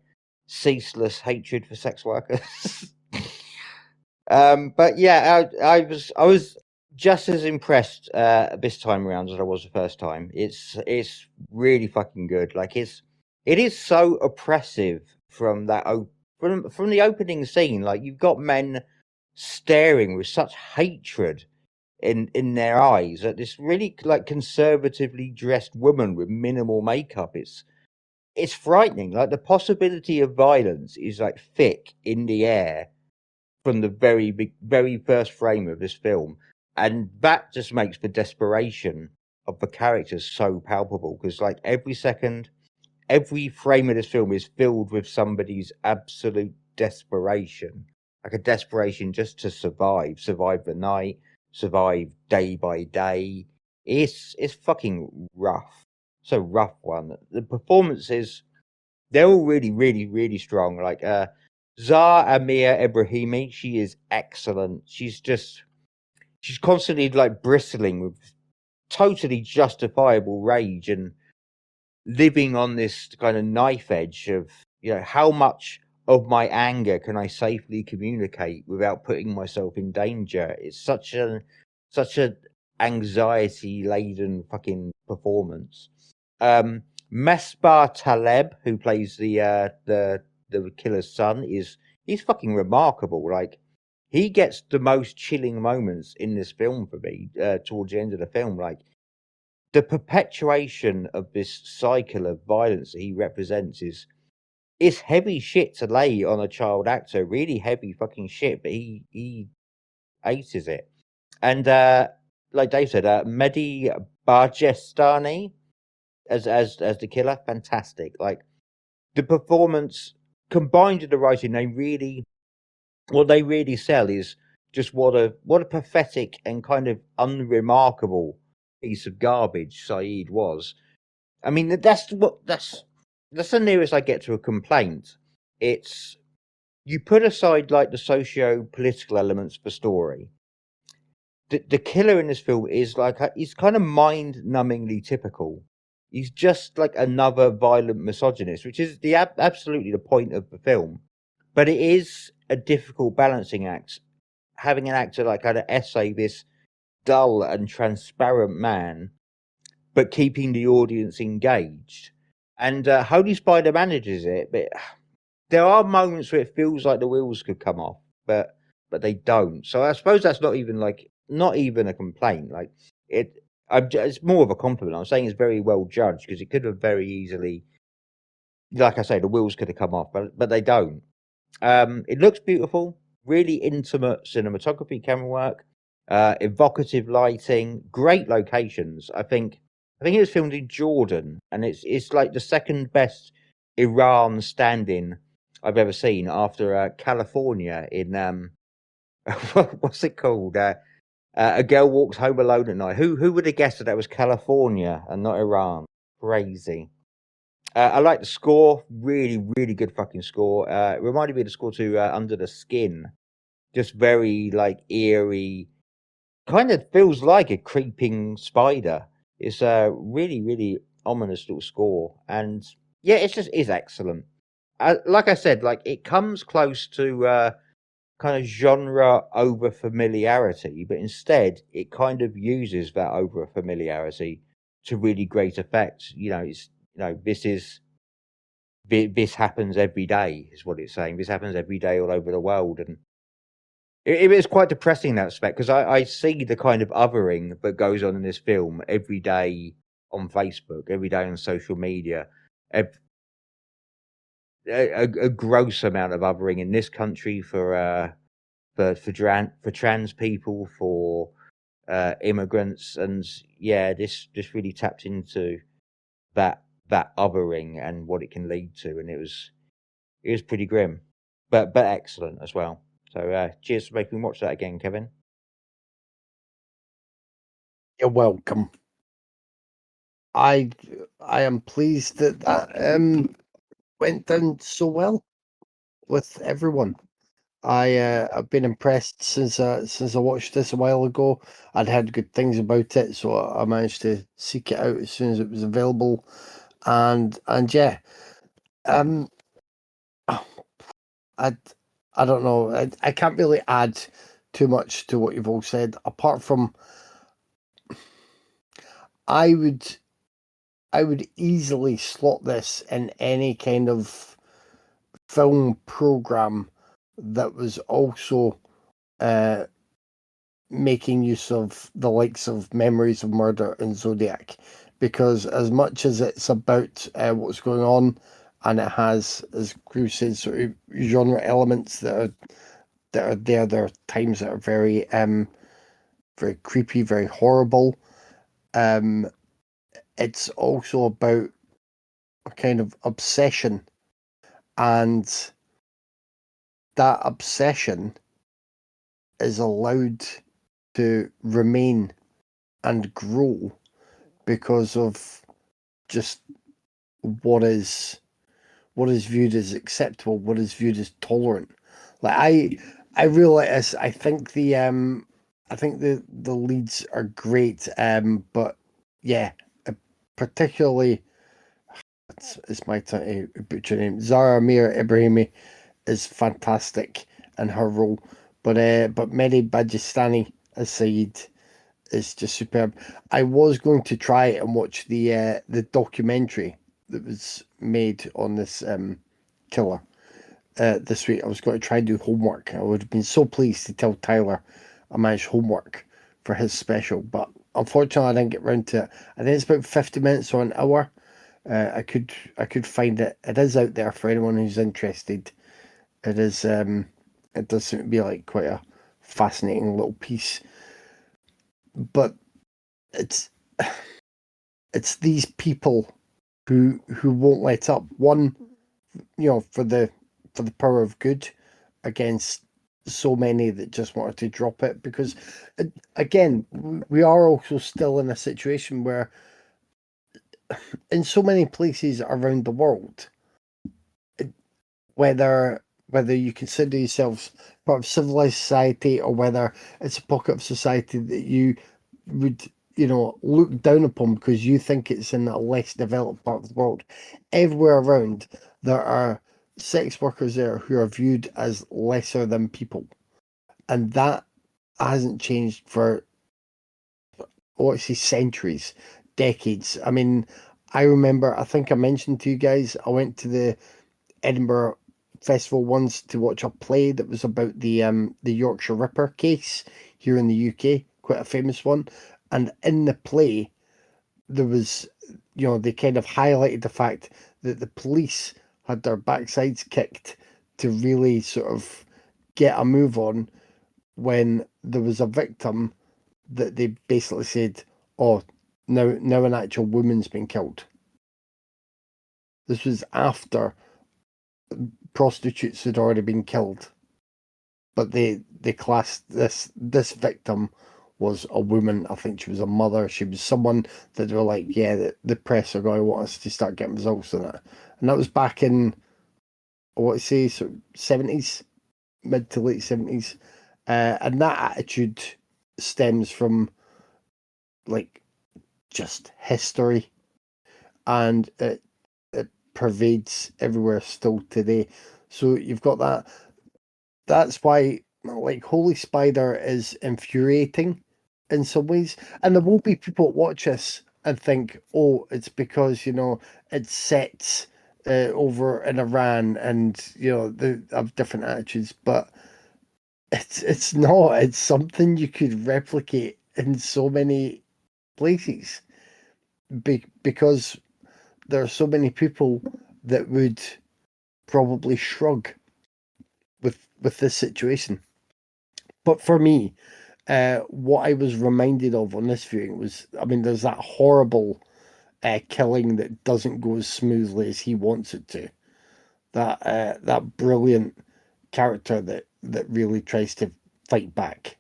ceaseless hatred for sex workers. But yeah, I was just as impressed this time around as I was the first time. It's really fucking good. Like it is so oppressive from from the opening scene. Like you've got men staring with such hatred in their eyes at this really like conservatively dressed woman with minimal makeup. It's frightening. Like the possibility of violence is like thick in the air from the very first frame of this film, and that just makes the desperation of the characters so palpable. Because like every frame of this film is filled with somebody's absolute desperation, like a desperation just to survive the night, survive day by day. It's fucking rough. So rough one. The performances, they're all really, really, really strong. Like Zah Amir Ibrahimi, she is excellent. She's constantly like bristling with totally justifiable rage and living on this kind of knife edge of how much of my anger can I safely communicate without putting myself in danger. It's such a anxiety laden fucking performance. Mesbah Taleb, who plays the killer's son, he's fucking remarkable. Like he gets the most chilling moments in this film for me towards the end of the film. Like the perpetuation of this cycle of violence that he represents is heavy shit to lay on a child actor. Really heavy fucking shit, but he aces it. And like Dave said, Mehdi Barjestani as the killer, fantastic. Like the performance combined with the writing, what they really sell is just what a pathetic and kind of unremarkable piece of garbage Saeed was. I mean, that's the nearest I get to a complaint. It's you put aside like the socio-political elements of the story. The killer in this film is like he's kind of mind-numbingly typical. He's just like another violent misogynist, which is absolutely the point of the film. But it is a difficult balancing act, having an actor like kind of essay this dull and transparent man, but keeping the audience engaged. And Holy Spider manages it, but there are moments where it feels like the wheels could come off, but they don't. So I suppose that's not even a complaint. Like it's more of a compliment. I'm saying it's very well judged because it could have very easily like I say, the wheels could have come off, but they don't. It looks beautiful, really intimate cinematography, camera work, evocative lighting, great locations. I think it was filmed in Jordan, and it's like the second best Iran stand-in I've ever seen after California in what's it called? A Girl Walks Home Alone at Night. Who would have guessed that was California and not Iran? Crazy. I like the score. Really, really good fucking score. It reminded me of the score to Under the Skin. Just very like eerie. Kind of feels like a creeping spider. It's a really, really ominous little score, and yeah, it's just is excellent. Like I said, like it comes close to kind of genre over familiarity, but instead it kind of uses that over familiarity to really great effect. This happens every day, is what it's saying. This happens every day all over the world, and it is quite depressing in that respect because I see the kind of othering that goes on in this film every day on Facebook, every day on social media. A gross amount of othering in this country for trans people, for immigrants, and yeah, this really tapped into that othering and what it can lead to, and it was pretty grim, but excellent as well. So cheers for making me watch that again, Kevin. You're welcome. I am pleased that went down so well with everyone. I've been impressed since I watched this a while ago. I'd heard good things about it, so I managed to seek it out as soon as it was available, and yeah, um, I I don't know. I can't really add too much to what you've all said, apart from I would easily slot this in any kind of film program that was also making use of the likes of Memories of Murder and Zodiac, because as much as it's about what's going on, and it has, as Crew said, sort of genre elements that are there. There are times that are very very creepy, very horrible. Um, it's also about a kind of obsession, and that obsession is allowed to remain and grow because of just what is viewed as acceptable, what is viewed as tolerant. Like I really like this. I think the leads are great. But yeah, particularly it's my turn to butcher her name. Zara Amir Ibrahimi is fantastic in her role, but Mehdi Bajistani as Saeed is just superb. I was going to try and watch the documentary that was made on this killer this week. I was going to try and do homework. I would have been so pleased to tell Tyler I managed homework for his special, but unfortunately I didn't get round to it. I think it's about 50 minutes or an hour. I could find it. It is out there for anyone who's interested. It is it does seem to be like quite a fascinating little piece. But it's these people who won't let up. One, for the power of good against so many that just wanted to drop it, because again, we are also still in a situation where in so many places around the world, whether you consider yourselves part of civilized society or whether it's a pocket of society that you would look down upon because you think it's in a less developed part of the world, everywhere around there are sex workers there who are viewed as lesser than people, and that hasn't changed for centuries, decades. I mean, I remember, I think I mentioned to you guys, I went to the Edinburgh Festival once to watch a play that was about the Yorkshire Ripper case here in the UK, quite a famous one. And in the play, there was, they kind of highlighted the fact that the police had their backsides kicked to really sort of get a move on when there was a victim that they basically said, oh, now an actual woman's been killed. This was after prostitutes had already been killed, but they classed this victim was a woman. I think she was a mother. She was someone that they were like, yeah, the press are going to want us to start getting results on it. And that was back in, I want to say, sort of 70s, mid to late 70s. And that attitude stems from like just history, and it pervades everywhere still today. So you've got that. That's why like Holy Spider is infuriating in some ways. And there will be people that watch this and think, oh, it's because, you know, it's set over in Iran and, you know, they have different attitudes. But it's not. It's something you could replicate in so many places. Because there are so many people that would probably shrug with this situation. But for me, what I was reminded of on this viewing was, I mean, there's that horrible killing that doesn't go as smoothly as he wants it to. That brilliant character that really tries to fight back.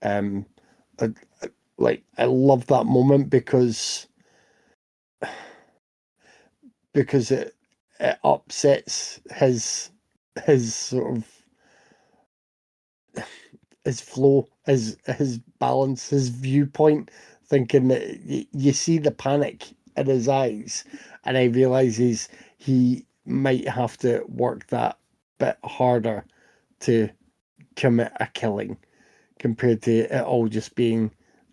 I, I love that moment because it upsets his sort of his flow, his balance, his viewpoint, thinking that you see the panic in his eyes, and he realizes he might have to work that bit harder to commit a killing compared to it all just being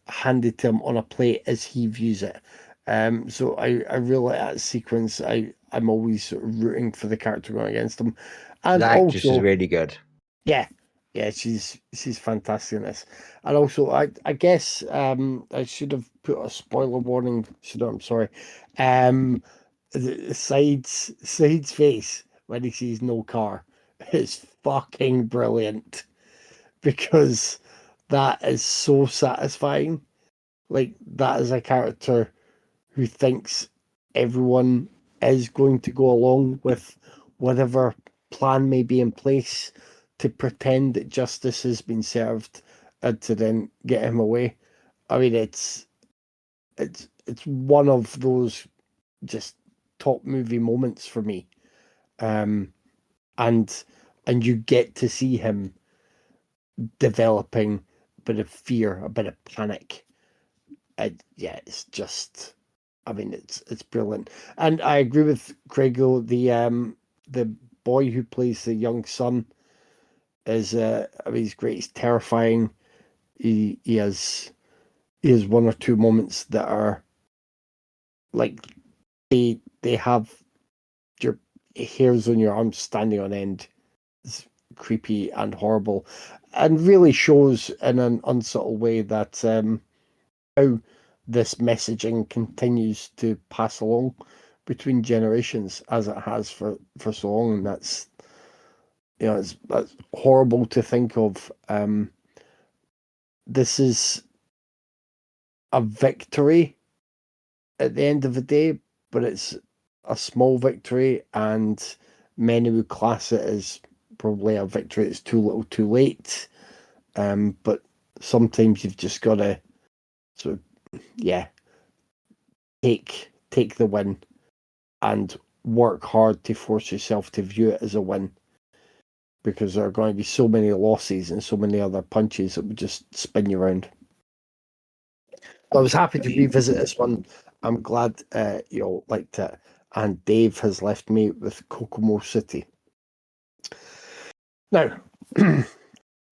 handed to him on a plate as he views it. So I really like that sequence. I'm always sort of rooting for the character going against him. And The actress is also, really good. yeah, she's fantastic in this. And also, I guess I should have put a spoiler warning. I'm sorry. Said's face when he sees no car is fucking brilliant, because that is so satisfying. Like, that is a character who thinks everyone is going to go along with whatever plan may be in place to pretend that justice has been served and to then get him away. I mean, it's one of those just top movie moments for me. And you get to see him developing a bit of fear, a bit of panic. And yeah, it's just, I mean, it's brilliant. And I agree with Craig though, the boy who plays the young son is I mean, he's great. He's terrifying. He has one or two moments that are like they have your hairs on your arms standing on end. It's creepy and horrible, and really shows in an unsubtle way that how this messaging continues to pass along between generations as it has for so long, and that's, you know, that's horrible to think of. This is a victory at the end of the day, but it's a small victory, and many would class it as probably a victory that's too little too late. But sometimes you've just got to sort of, yeah, take the win and work hard to force yourself to view it as a win, because there are going to be so many losses and so many other punches that would just spin you around. I was happy to revisit this one. I'm glad you all liked it. And Dave has left me with Kokomo City. Now,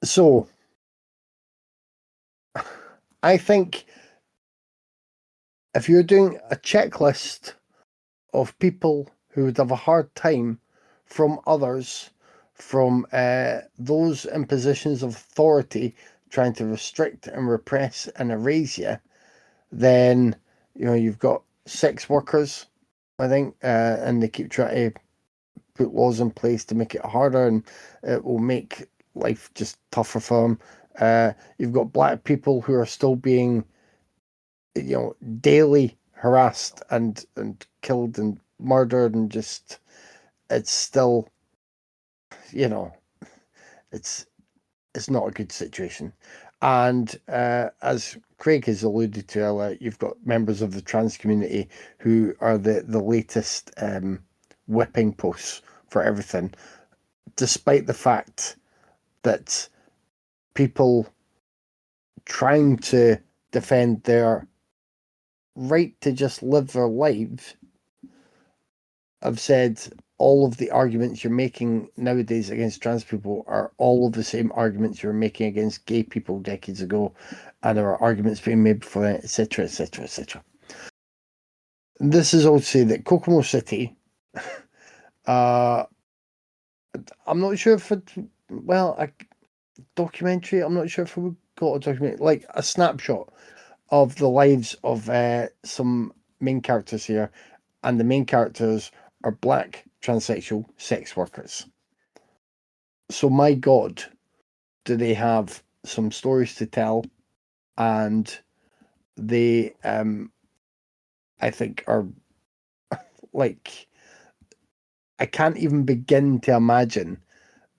so I think if you're doing a checklist of people who would have a hard time from others, from those in positions of authority trying to restrict and repress and erase you, then, you know, you've got sex workers, I think, and they keep trying to put laws in place to make it harder, and it will make life just tougher for them. You've got black people who are still being, daily harassed and killed and murdered, and just it's still, you know, it's it's not a good situation. And as Craig has alluded to earlier, you've got members of the trans community who are the latest whipping posts for everything, despite the fact that people trying to defend their right to just live their lives have said all of the arguments you're making nowadays against trans people are all of the same arguments you were making against gay people decades ago, and there are arguments being made before that, etc., etc., etc. This is all to say that Kokomo City, uh, I'm not sure if it, well, a documentary, I'm not sure if we got a documentary, like a snapshot of the lives of some main characters here, and the main characters are black transsexual sex workers. So, my God, do they have some stories to tell? And they, I think, are like, I can't even begin to imagine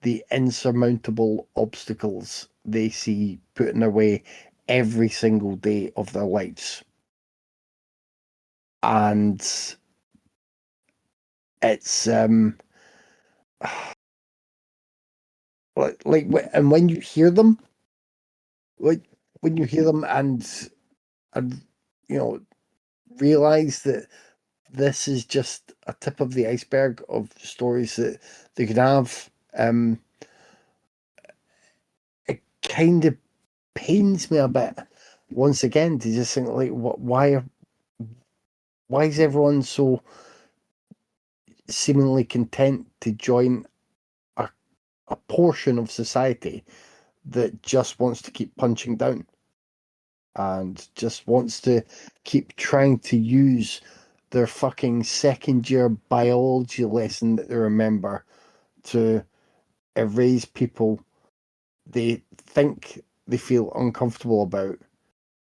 the insurmountable obstacles they see put in their way every single day of their lives. And it's and when you hear them, like when you hear them and realize that this is just a tip of the iceberg of stories that they could have, it kind of pains me a bit once again to just think, like, why is everyone so seemingly content to join a portion of society that just wants to keep punching down and just wants to keep trying to use their fucking second year biology lesson that they remember to erase people they think they feel uncomfortable about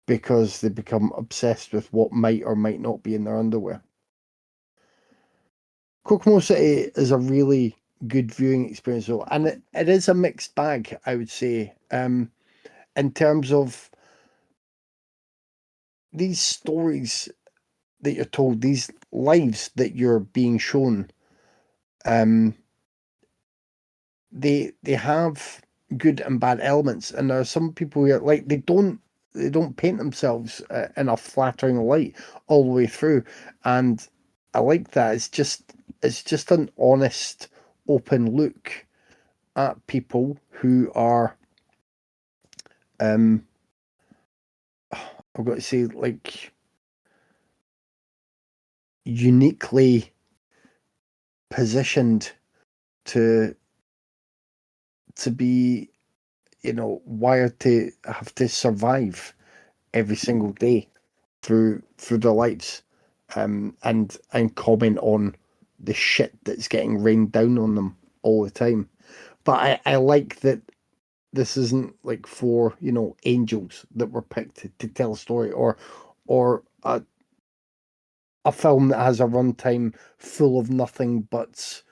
because they become obsessed with what might or might not be in their underwear. Kokomo City is a really good viewing experience, though, and it is a mixed bag, I would say, in terms of these stories that you're told, these lives that you're being shown. They have good and bad elements, and there are some people who are like they don't paint themselves in a flattering light all the way through, and I like that. It's just an honest, open look at people who are I've got to say, like, uniquely positioned to be, wired to have to survive every single day through their lives, and comment on the shit that's getting rained down on them all the time. But I like that this isn't like for angels that were picked to tell a story, or a film that has a runtime full of nothing but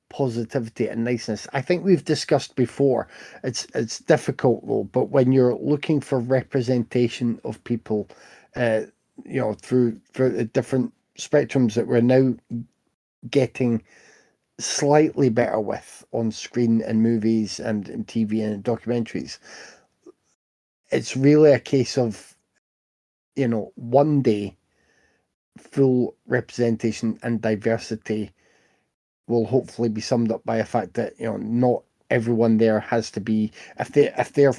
positivity and niceness. I think we've discussed before. It's difficult though, but when you're looking for representation of people, through the different spectrums that we're now getting slightly better with on screen and movies and in TV and in documentaries, it's really a case of one day full representation and diversity will hopefully be summed up by the fact that not everyone there has to be, if they're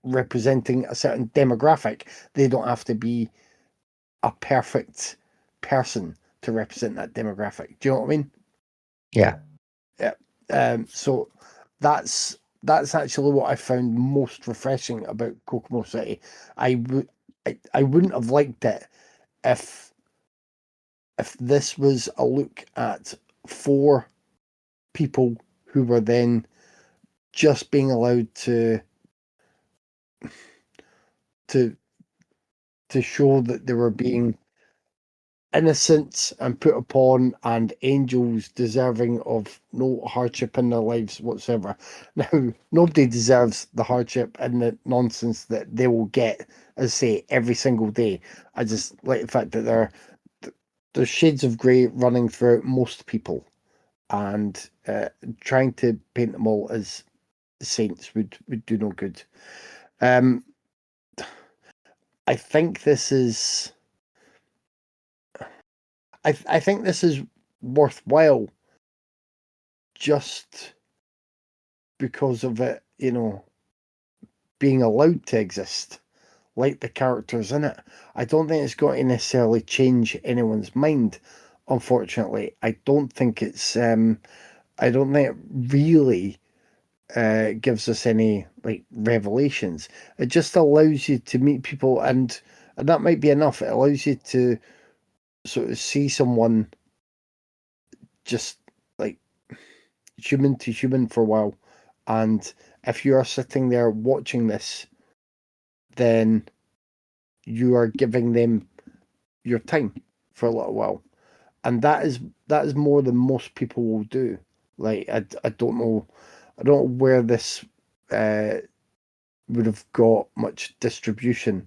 representing a certain demographic, they don't have to be a perfect person to represent that demographic. Do you know what I mean? Yeah. Yeah. So that's actually what I found most refreshing about Kokomo City. I wouldn't have liked it if if this was a look at 4 people who were then just being allowed to show that they were being innocent and put upon, and angels deserving of no hardship in their lives whatsoever. Now, nobody deserves the hardship and the nonsense that they will get, as I say, every single day. I just like the fact that there's shades of grey running throughout most people, and trying to paint them all as saints would do no good. I think this is I think this is worthwhile just because of it, being allowed to exist, like the characters in it. I don't think it's going to necessarily change anyone's mind. Unfortunately, I don't think it's. I don't think it really gives us any like revelations. It just allows you to meet people, and that might be enough. It allows you to sort of see someone just like human to human for a while. And if you are sitting there watching this, then you are giving them your time for a little while. And that is more than most people will do. Like I don't know where this would have got much distribution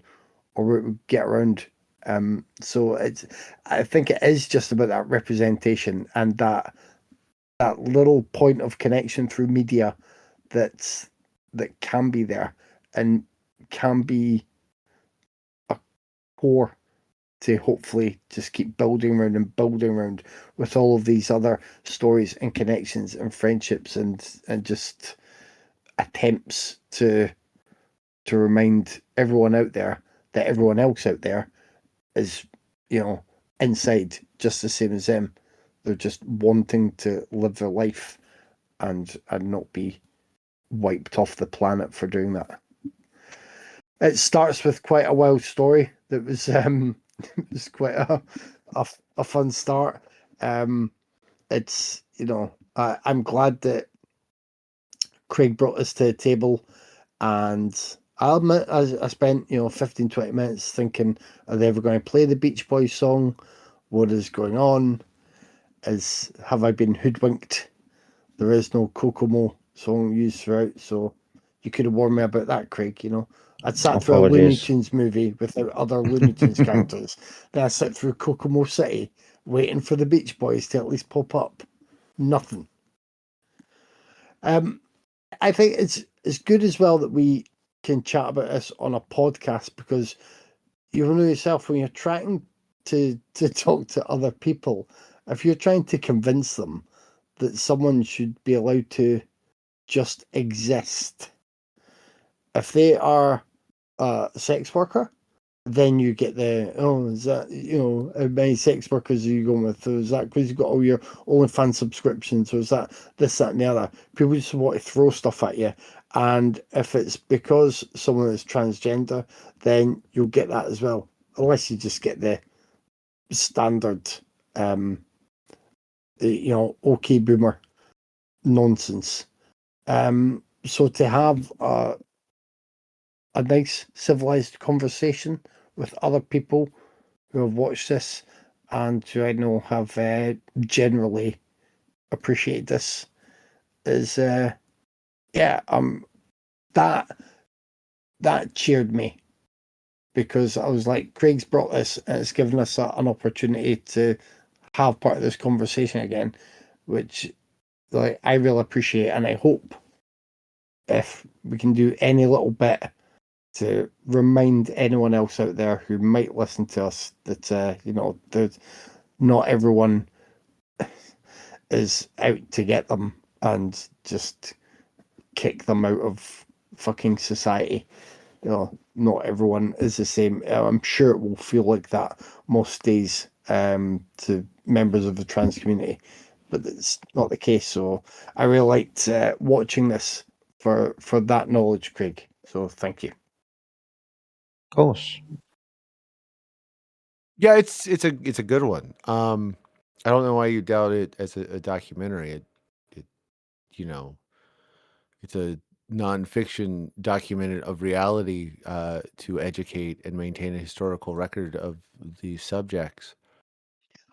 or where it would get around. So I think it is just about that representation and that little point of connection through media that can be there and can be a core to hopefully just keep building around with all of these other stories and connections and friendships and just attempts to remind everyone out there that everyone else out there is, inside just the same as them. They're just wanting to live their life and not be wiped off the planet for doing that. It starts with quite a wild story that was it was quite a fun start. It's I'm glad that Craig brought us to the table, and I'll admit I spent 15-20 minutes thinking, are they ever going to play the Beach Boys song? What is going on? Have I been hoodwinked? There is no Kokomo song used throughout, so you could have warned me about that, Craig. I'd sat through a Looney Apologies. Tunes movie without other Looney Tunes characters. Then I sat through Kokomo City waiting for the Beach Boys to at least pop up. Nothing. I think it's good as well that we can chat about this on a podcast, because you know yourself, when you're trying to talk to other people, if you're trying to convince them that someone should be allowed to just exist, if they are a sex worker, then you get is that, how many sex workers are you going with? Or is that because you've got all your OnlyFans subscriptions? Or is that this, that, and the other? People just want to throw stuff at you. And if it's because someone is transgender, then you'll get that as well. Unless you just get the standard, okay boomer nonsense. So to have a nice civilized conversation with other people who have watched this and who I know have generally appreciated this is that cheered me, because I was like, Craig's brought this and it's given us an opportunity to have part of this conversation again, which like I really appreciate, and I hope if we can do any little bit to remind anyone else out there who might listen to us that there's not everyone is out to get them and just kick them out of fucking society. Not everyone is the same. I'm sure it will feel like that most days to members of the trans community, but it's not the case. So I really liked watching this for that knowledge, Craig. So thank you. Of course. Yeah, it's a good one. I don't know why you doubt it as a documentary. It you know, it's a nonfiction document of reality to educate and maintain a historical record of these subjects.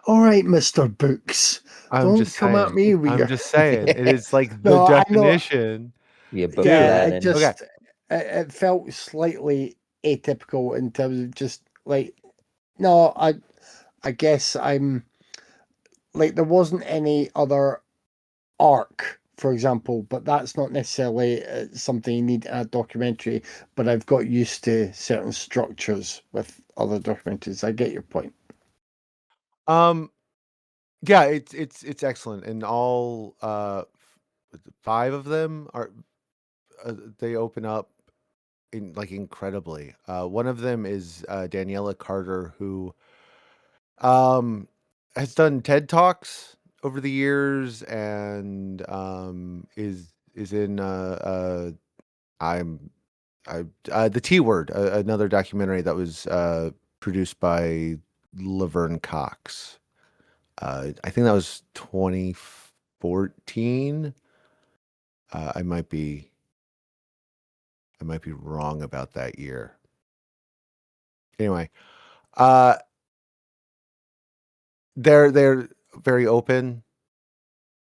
All right, Mister Books, I'm don't just come at saying. me with I'm your. just saying. It is like the No, I know. definition, Yeah, book dude. Yeah, learning. Okay. it felt slightly atypical in terms of just like no, I guess I'm like there wasn't any other arc, for example, but that's not necessarily something you need in a documentary. But I've got used to certain structures with other documentaries. I get your point. Um. Yeah, it's excellent, and all 5 of them are they open up incredibly. One of them is Daniela Carter, who um has done TED Talks over the years, and is in I'm I the T Word, another documentary that was produced by Laverne Cox. I think that was 2014. Uh, I might be I might be wrong about that year. Anyway, uh, they're very open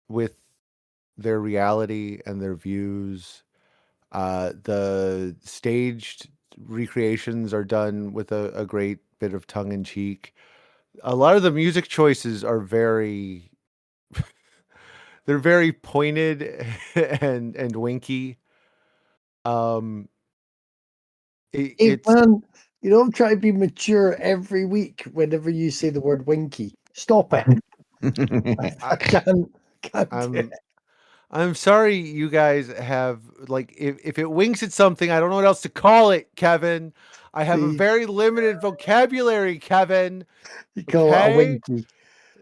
with their reality and their views. The staged recreations are done with a great bit of tongue in cheek. A lot of the music choices are very they're very pointed and winky. Um, Hey it's man, you know I'm trying to be mature every week whenever you say the word winky. Stop it. I I, can't do it. I'm I'm sorry you guys have like if it winks at something, I don't know what else to call it, Kevin. I have a See, very limited vocabulary, Kevin. you call it a Okay? winky.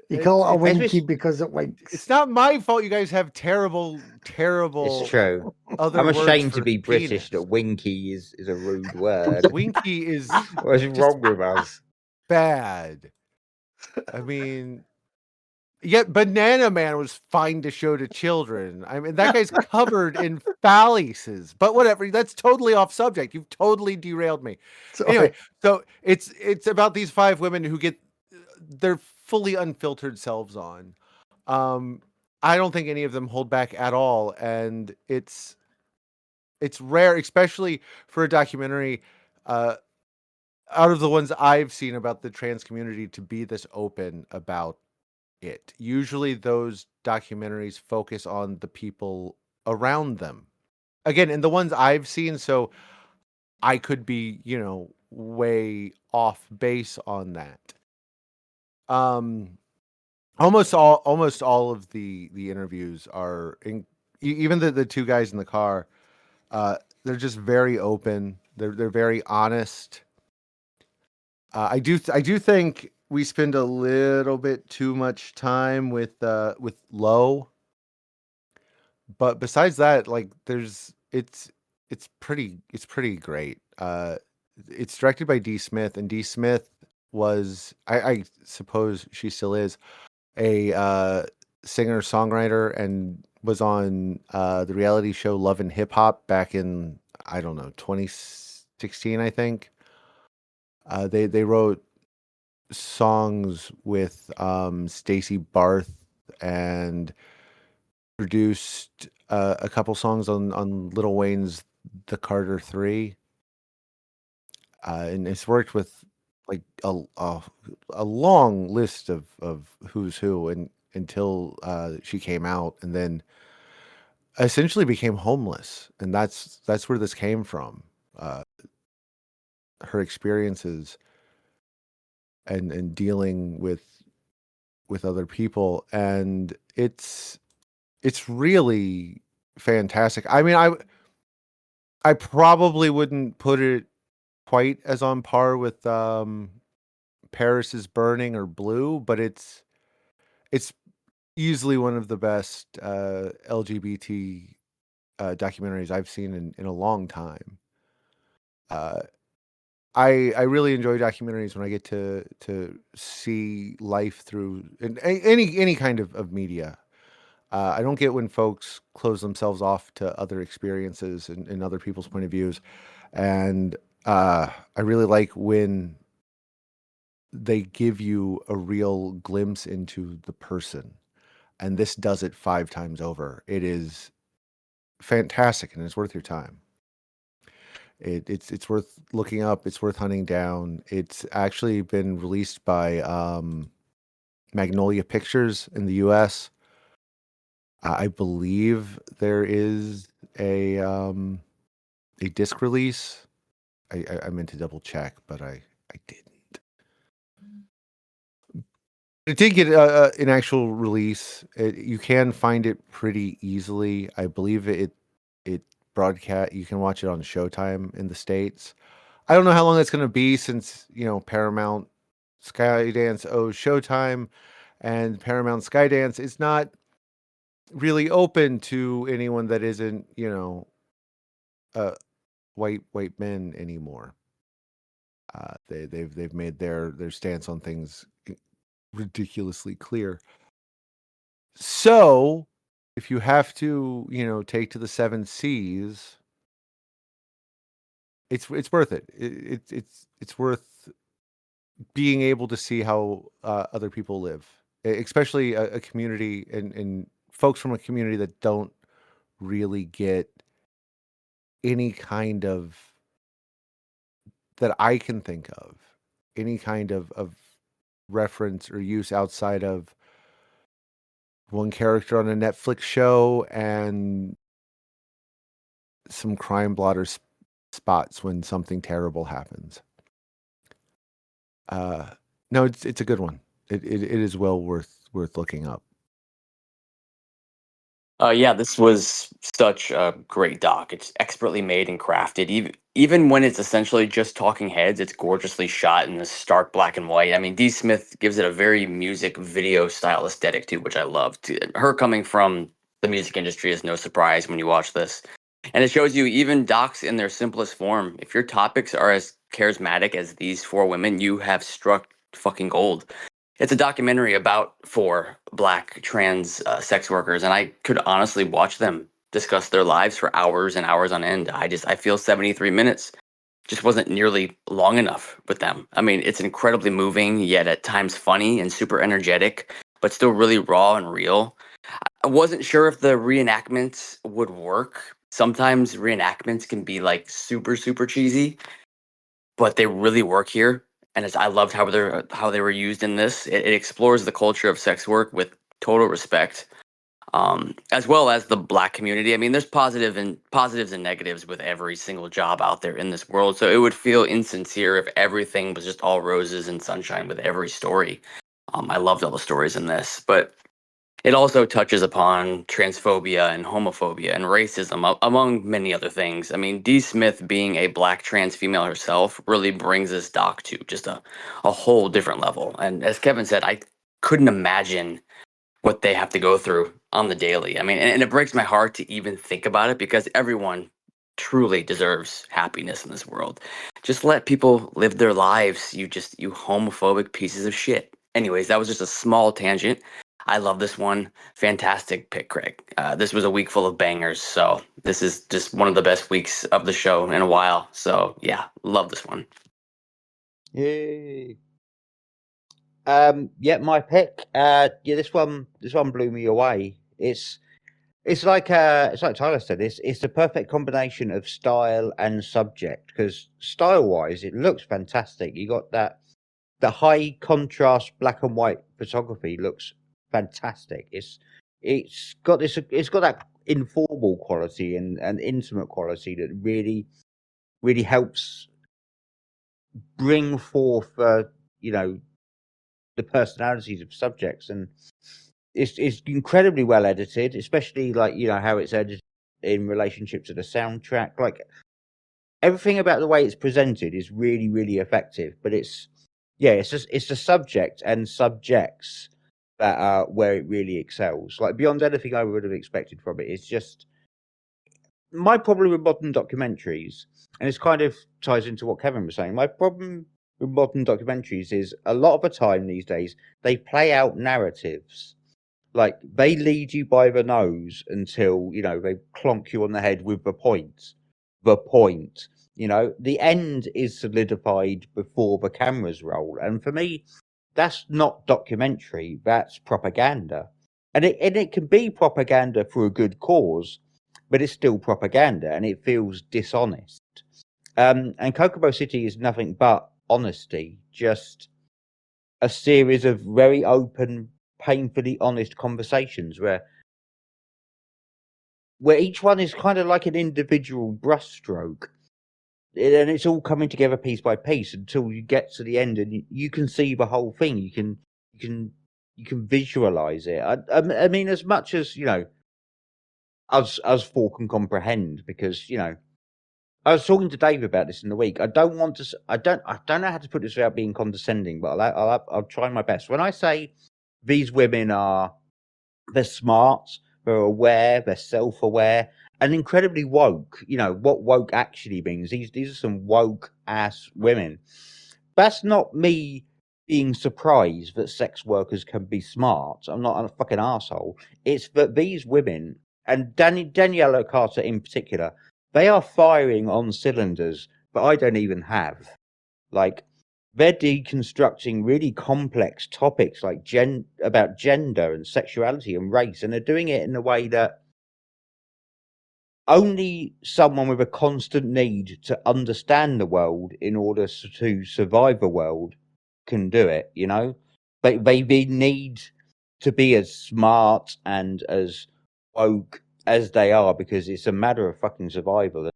You It's call it a it's winky Especially, because it it's winks. not my fault you guys have terrible it's terrible true. other I'm words ashamed to for be British that penis. winky is a rude word. Winky is What is just wrong with us? bad. I mean, yet Banana Man was fine to show to children. I mean, that guy's covered in phalluses. But whatever, that's totally off subject. You've totally derailed me. Anyway, Sorry. so it's about these 5 women who get their fully unfiltered selves on. Um, I don't think any of them hold back at all, and it's rare, especially for a documentary. Uh, Out of the ones I've seen about the trans community to be this open about it. Usually those documentaries focus on the people around them. Again, in the ones I've seen, so I could be, way off base on that. Um almost all of the interviews are even the 2 guys in the car, they're just very open. They're very honest. I do think we spend a little bit too much time with Low, but besides that, like it's pretty great. It's directed by D. Smith, and D. Smith was I suppose she still is a singer songwriter and was on the reality show Love and Hip Hop back in I don't know 2016 I think. They wrote songs with Stacey Barth and produced a couple songs on Lil Wayne's The Carter 3. And it's worked with like a long list of who's who and until she came out and then essentially became homeless. And that's where this came from. Uh, Her experiences and dealing with other people, and it's really fantastic. I mean, I probably wouldn't put it quite as on par with Paris is Burning or Blue, but it's easily one of the best LGBT documentaries I've seen in a long time. Uh, I really enjoy documentaries when I get to see life through any kind of media. I don't get when folks close themselves off to other experiences and other people's point of views, and I really like when they give you a real glimpse into the person, and this does it 5 times over. It is fantastic, and it's worth your time. It's worth looking up. It's worth hunting down. It's actually been released by Magnolia Pictures in the U.S. I believe there is a disc release. I meant to double check, but I didn't. It did get an actual release. You can find it pretty easily. I believe it broadcast. You can watch it on Showtime in the States. I don't know how long that's going to be since, Paramount Skydance owes Showtime, and Paramount Skydance is not really open to anyone that isn't, white men anymore. They've made their stance on things ridiculously clear. So, if you have to, take to the 7 seas, it's worth it. It's worth being able to see how other people live, especially a community and folks from a community that don't really get any kind of that I can think of any kind of reference or use outside of one character on a Netflix show and some crime blotter spots when something terrible happens. No, it's a good one. It is well worth looking up. Yeah, this was such a great doc. It's expertly made and crafted. Even when it's essentially just talking heads, it's gorgeously shot in this stark black and white. I mean, D. Smith gives it a very music video style aesthetic too, which I loved. Her coming from the music industry is no surprise when you watch this. And it shows you even docs in their simplest form. If your topics are as charismatic as these 4 women, you have struck fucking gold. It's a documentary about 4 black trans sex workers, and I could honestly watch them discuss their lives for hours and hours on end. I feel 73 minutes just wasn't nearly long enough with them. I mean, it's incredibly moving, yet at times funny and super energetic, but still really raw and real. I wasn't sure if the reenactments would work. Sometimes reenactments can be like super, super cheesy, but they really work here. And I loved how they were used in this. It explores the culture of sex work with total respect, as well as the black community. I mean, there's positives and negatives with every single job out there in this world. So it would feel insincere if everything was just all roses and sunshine with every story. I loved all the stories in this, but it also touches upon transphobia and homophobia and racism, among many other things. I mean, Dee Smith, being a black trans female herself, really brings this doc to just a whole different level. And as Kevin said, I couldn't imagine what they have to go through on the daily. I mean, and it breaks my heart to even think about it because everyone truly deserves happiness in this world. Just let people live their lives. You homophobic pieces of shit. Anyways, that was just a small tangent. I love this one. Fantastic pick, Craig. This was a week full of bangers. So this is just one of the best weeks of the show in a while. So yeah, love this one. Yay. Yeah, my pick. This one blew me away. It's like Tyler said. It's the perfect combination of style and subject because style wise, it looks fantastic. You got the high contrast black and white photography looks fantastic. It's got that informal quality and intimate quality that really helps bring forth the personalities of subjects, and it's incredibly well edited, especially how it's edited in relationship to the soundtrack. Like everything about the way it's presented is really effective, but it's the subject and subjects that are where it really excels. Like beyond anything I would have expected from it. It's just my problem with modern documentaries, and this kind of ties into what Kevin was saying. My problem with modern documentaries is a lot of the time these days they play out narratives. Like they lead you by the nose until they clonk you on the head with the point. The point. The end is solidified before the cameras roll, and for me, that's not documentary. That's propaganda, and it can be propaganda for a good cause, but it's still propaganda, and it feels dishonest. And Kokomo City is nothing but honesty, just a series of very open, painfully honest conversations where each one is kind of like an individual brushstroke, and it's all coming together piece by piece until you get to the end, and you can see the whole thing. You can visualize it. I mean, as much as us four can comprehend, because I was talking to Dave about this in the week. I don't want to. I don't know how to put this without being condescending, but I'll try my best. When I say these women they're smart, they're aware, they're self-aware, and incredibly woke. What woke actually means. These are some woke ass women. That's not me being surprised that sex workers can be smart. I'm not a fucking asshole. It's that these women, and Daniela Carter in particular, they are firing on cylinders that I don't even have. Like, they're deconstructing really complex topics like about gender and sexuality and race, and they're doing it in a way that only someone with a constant need to understand the world in order to survive the world can do it. They need to be as smart and as woke as they are, because it's a matter of fucking survival.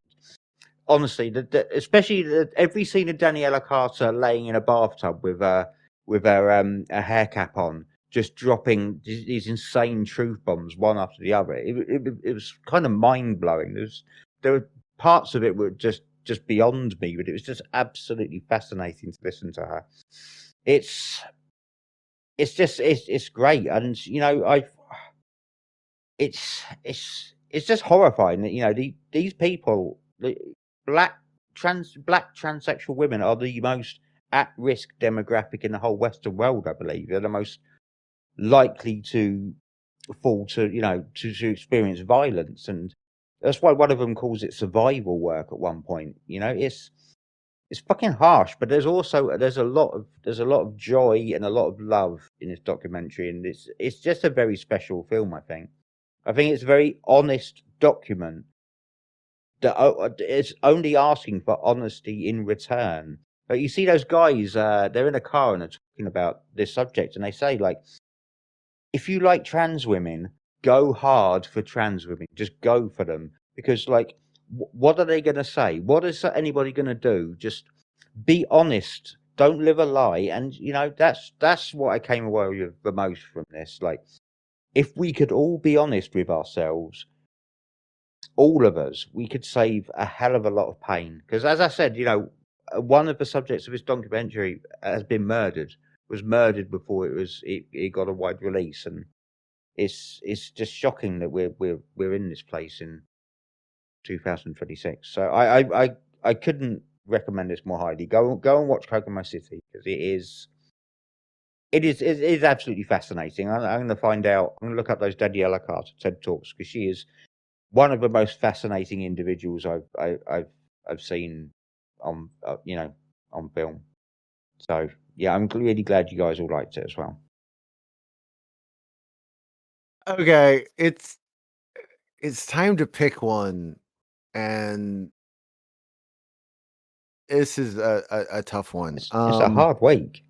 Honestly, especially every scene of Daniela Carter laying in a bathtub with a hair cap on, just dropping these insane truth bombs one after the other. It was kind of mind blowing. There were parts of it were just beyond me, but it was just absolutely fascinating to listen to her. It's great, and it's just horrifying that these people. Black transsexual women are the most at-risk demographic in the whole Western world. I believe they're the most likely to fall to experience violence, and that's why one of them calls it survival work at one point. It's fucking harsh, but there's a lot of joy and a lot of love in this documentary, and it's just a very special film. I think it's a very honest document that it's only asking for honesty in return. But you see those guys, they're in a car and they're talking about this subject, and they say, like, if you like trans women, go hard for trans women. Just go for them. Because, like, what are they going to say? What is anybody going to do? Just be honest. Don't live a lie. And, that's what I came away with the most from this. Like, if we could all be honest with ourselves, all of us, we could save a hell of a lot of pain. Because, as I said, one of the subjects of this documentary has been murdered. Was murdered before it got a wide release, and it's just shocking that we're in this place in 2026. So I couldn't recommend this more highly. Go and watch Kokomo City, because it is absolutely fascinating. I'm going to find out. I'm going to look up those Daniela Carter TED Talks, because she is one of the most fascinating individuals I've seen on on film. So yeah, I'm really glad you guys all liked it as well. Okay, it's time to pick one, and this is a tough one. It's a hard week.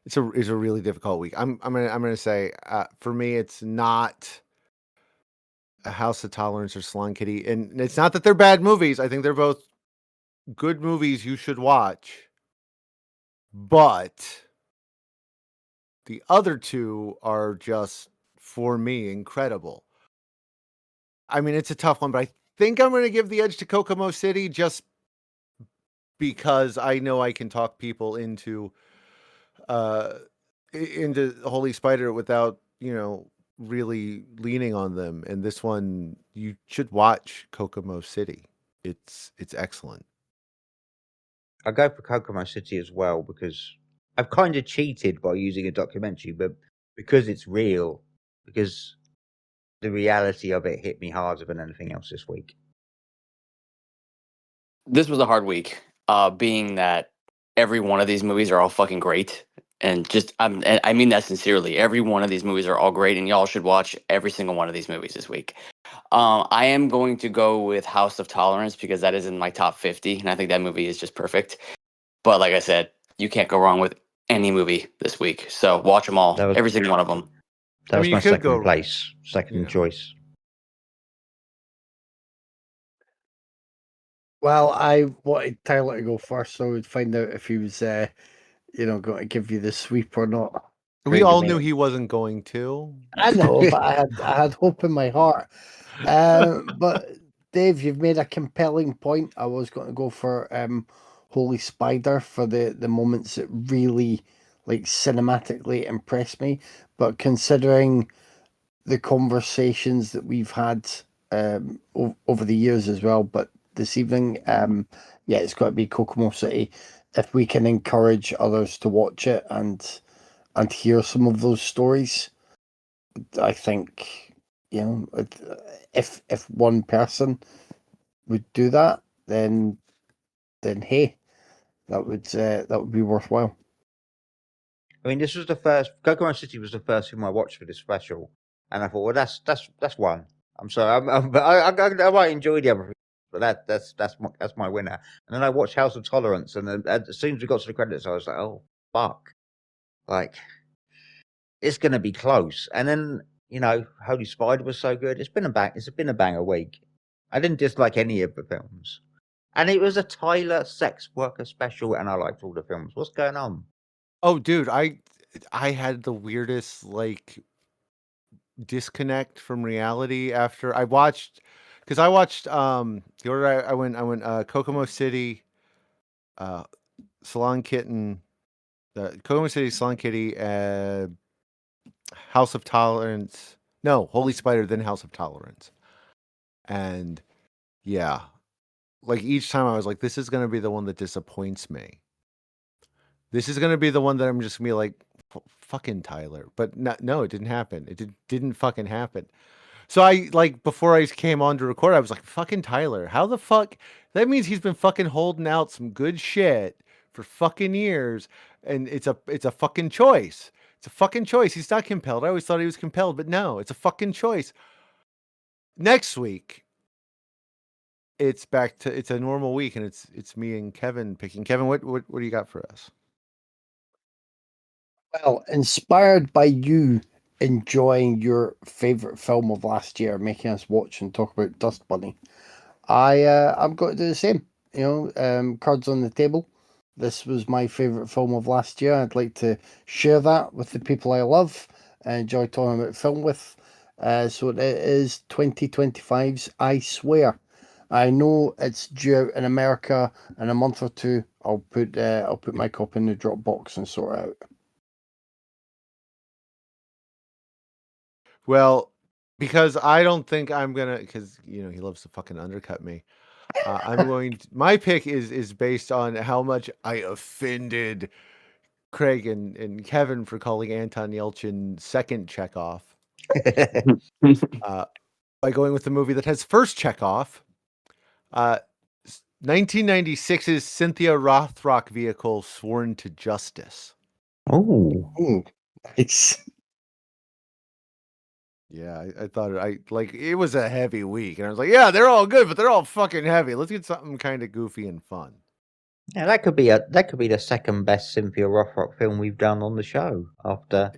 It's a really difficult week. I'm gonna say for me, it's not A House of Tolerance or Salon Kitty, and it's not that they're bad movies. I think they're both good movies you should watch, but the other two are just, for me, incredible. I mean, it's a tough one, but I think I'm going to give the edge to Kokomo City, just because I know I can talk people into Holy Spider without really leaning on them, and this one you should watch Kokomo City. It's excellent. I go for Kokomo City as well because I've kind of cheated by using a documentary, but because it's real, because the reality of it hit me harder than anything else this week. This was a hard week, being that every one of these movies are all fucking great. And and I mean that sincerely. Every one of these movies are all great, and y'all should watch every single one of these movies this week. I am going to go with House of Tolerance because that is in my top 50, and I think that movie is just perfect. But like I said, you can't go wrong with any movie this week. So watch them all, That was every single one of them. that I was mean, my you could second go. second Yeah. choice. Well, I wanted Tyler to go first, so we'd find out if he was, going to give you the sweep or not. We Great, all mate. knew he wasn't going to. I know, but I had hope in my heart. But Dave, you've made a compelling point. I was going to go for Holy Spider for the moments that really like cinematically impressed me. But considering the conversations that we've had over the years as well, but this evening, yeah, it's got to be Kokomo City. If we can encourage others to watch it and hear some of those stories, I think, if one person would do that, then hey, that would be worthwhile. I mean, this was the first. Kokomo City was the first film I watched for this special, and I thought, well, that's one. I'm sorry, but I might enjoy the other, thing, but that's my winner. And then I watched House of Tolerance, and then as soon as we got to the credits, I was like, oh fuck, like it's gonna be close. And then Holy Spider was so good. It's been a banger week. I didn't dislike any of the films, and it was a Tyler sex worker special, and I liked all the films. What's going on? Oh, dude, I had the weirdest disconnect from reality after I watched, because I watched the order I went Kokomo City, Salon Kitten, Kokomo City, Salon Kitty, House of Tolerance. No, Holy Spider, then House of Tolerance. And yeah, like each time I was like, this is gonna be the one that disappoints me. This is gonna be the one that I'm just gonna be like, fucking Tyler. But no, it didn't happen. It didn't fucking happen. So before I came on to record, I was like, fucking Tyler, how the fuck? That means he's been fucking holding out some good shit for fucking years, and it's a fucking choice. It's a fucking choice. He's not compelled. I always thought he was compelled, but no, it's a fucking choice. Next week, it's a normal week, and it's me and Kevin picking. Kevin, what do you got for us? Well, inspired by you enjoying your favorite film of last year, making us watch and talk about Dust Bunny, I'm going to do the same. Cards on the table. This was my favorite film of last year. I'd like to share that with the people I love and enjoy talking about film with. So it is 2025's I Swear. I know it's due out in America in a month or two. I'll put my copy in the Dropbox and sort it out. Well, because I don't think I'm gonna, because he loves to fucking undercut me. I'm going. My pick is based on how much I offended Craig and Kevin for calling Anton Yelchin second Chekhov. By going with the movie that has first Chekhov, 1996's Cynthia Rothrock vehicle, Sworn to Justice. Oh, Nice. Yeah, I thought it was a heavy week, and I was like, yeah, they're all good, but they're all fucking heavy. Let's get something kind of goofy and fun. yeah, that could be the second best Cynthia Rothrock film we've done on the show after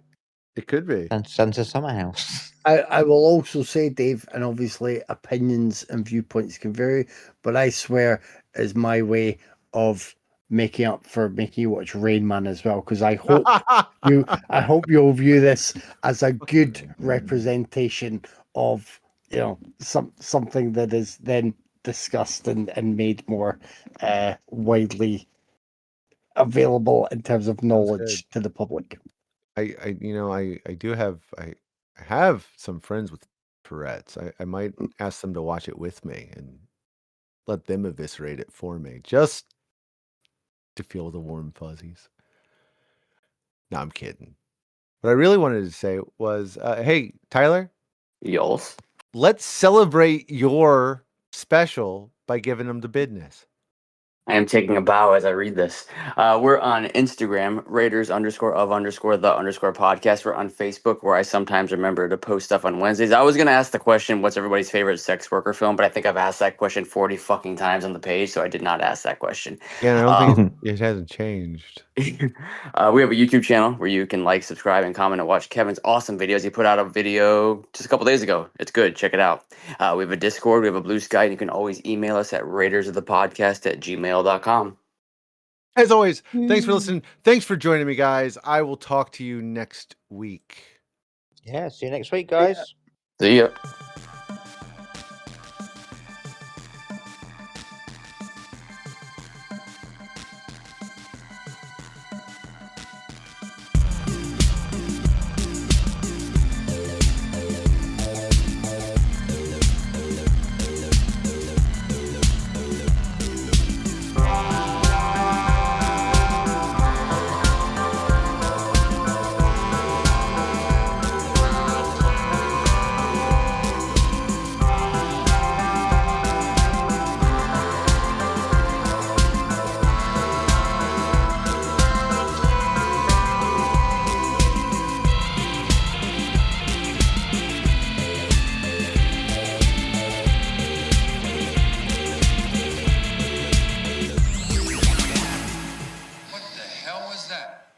It could be. Santa Summerhouse. I will also say, Dave, and obviously opinions and viewpoints can vary, but I swear is my way of making up for making you watch Rain Man as well, because I hope you'll view this as a good representation of something that is then discussed and made more widely available in terms of knowledge to the public. I do have I have some friends with Tourette's. I might ask them to watch it with me and let them eviscerate it for me, just to feel the warm fuzzies. No, I'm kidding. What I really wanted to say was, hey, Tyler, Yols. let's celebrate your special by giving them the business. I am taking a bow as I read this. We're on Instagram, Raiders_of_the_ podcast. We're on Facebook, where I sometimes remember to post stuff on Wednesdays. I was going to ask the question, what's everybody's favorite sex worker film? But I think I've asked that question 40 fucking times on the page, so I did not ask that question. Yeah, and I don't think it hasn't changed. We have a YouTube channel where you can like, subscribe, and comment and watch Kevin's awesome videos. He put out a video just a couple days ago. It's good. Check it out. We have a Discord. We have a Blue Sky. And you can always email us at raidersofthepodcast@gmail.com. As always, thanks for listening. Thanks for joining me, guys. I will talk to you next week. Yeah, see you next week, guys. See ya. What the hell was that?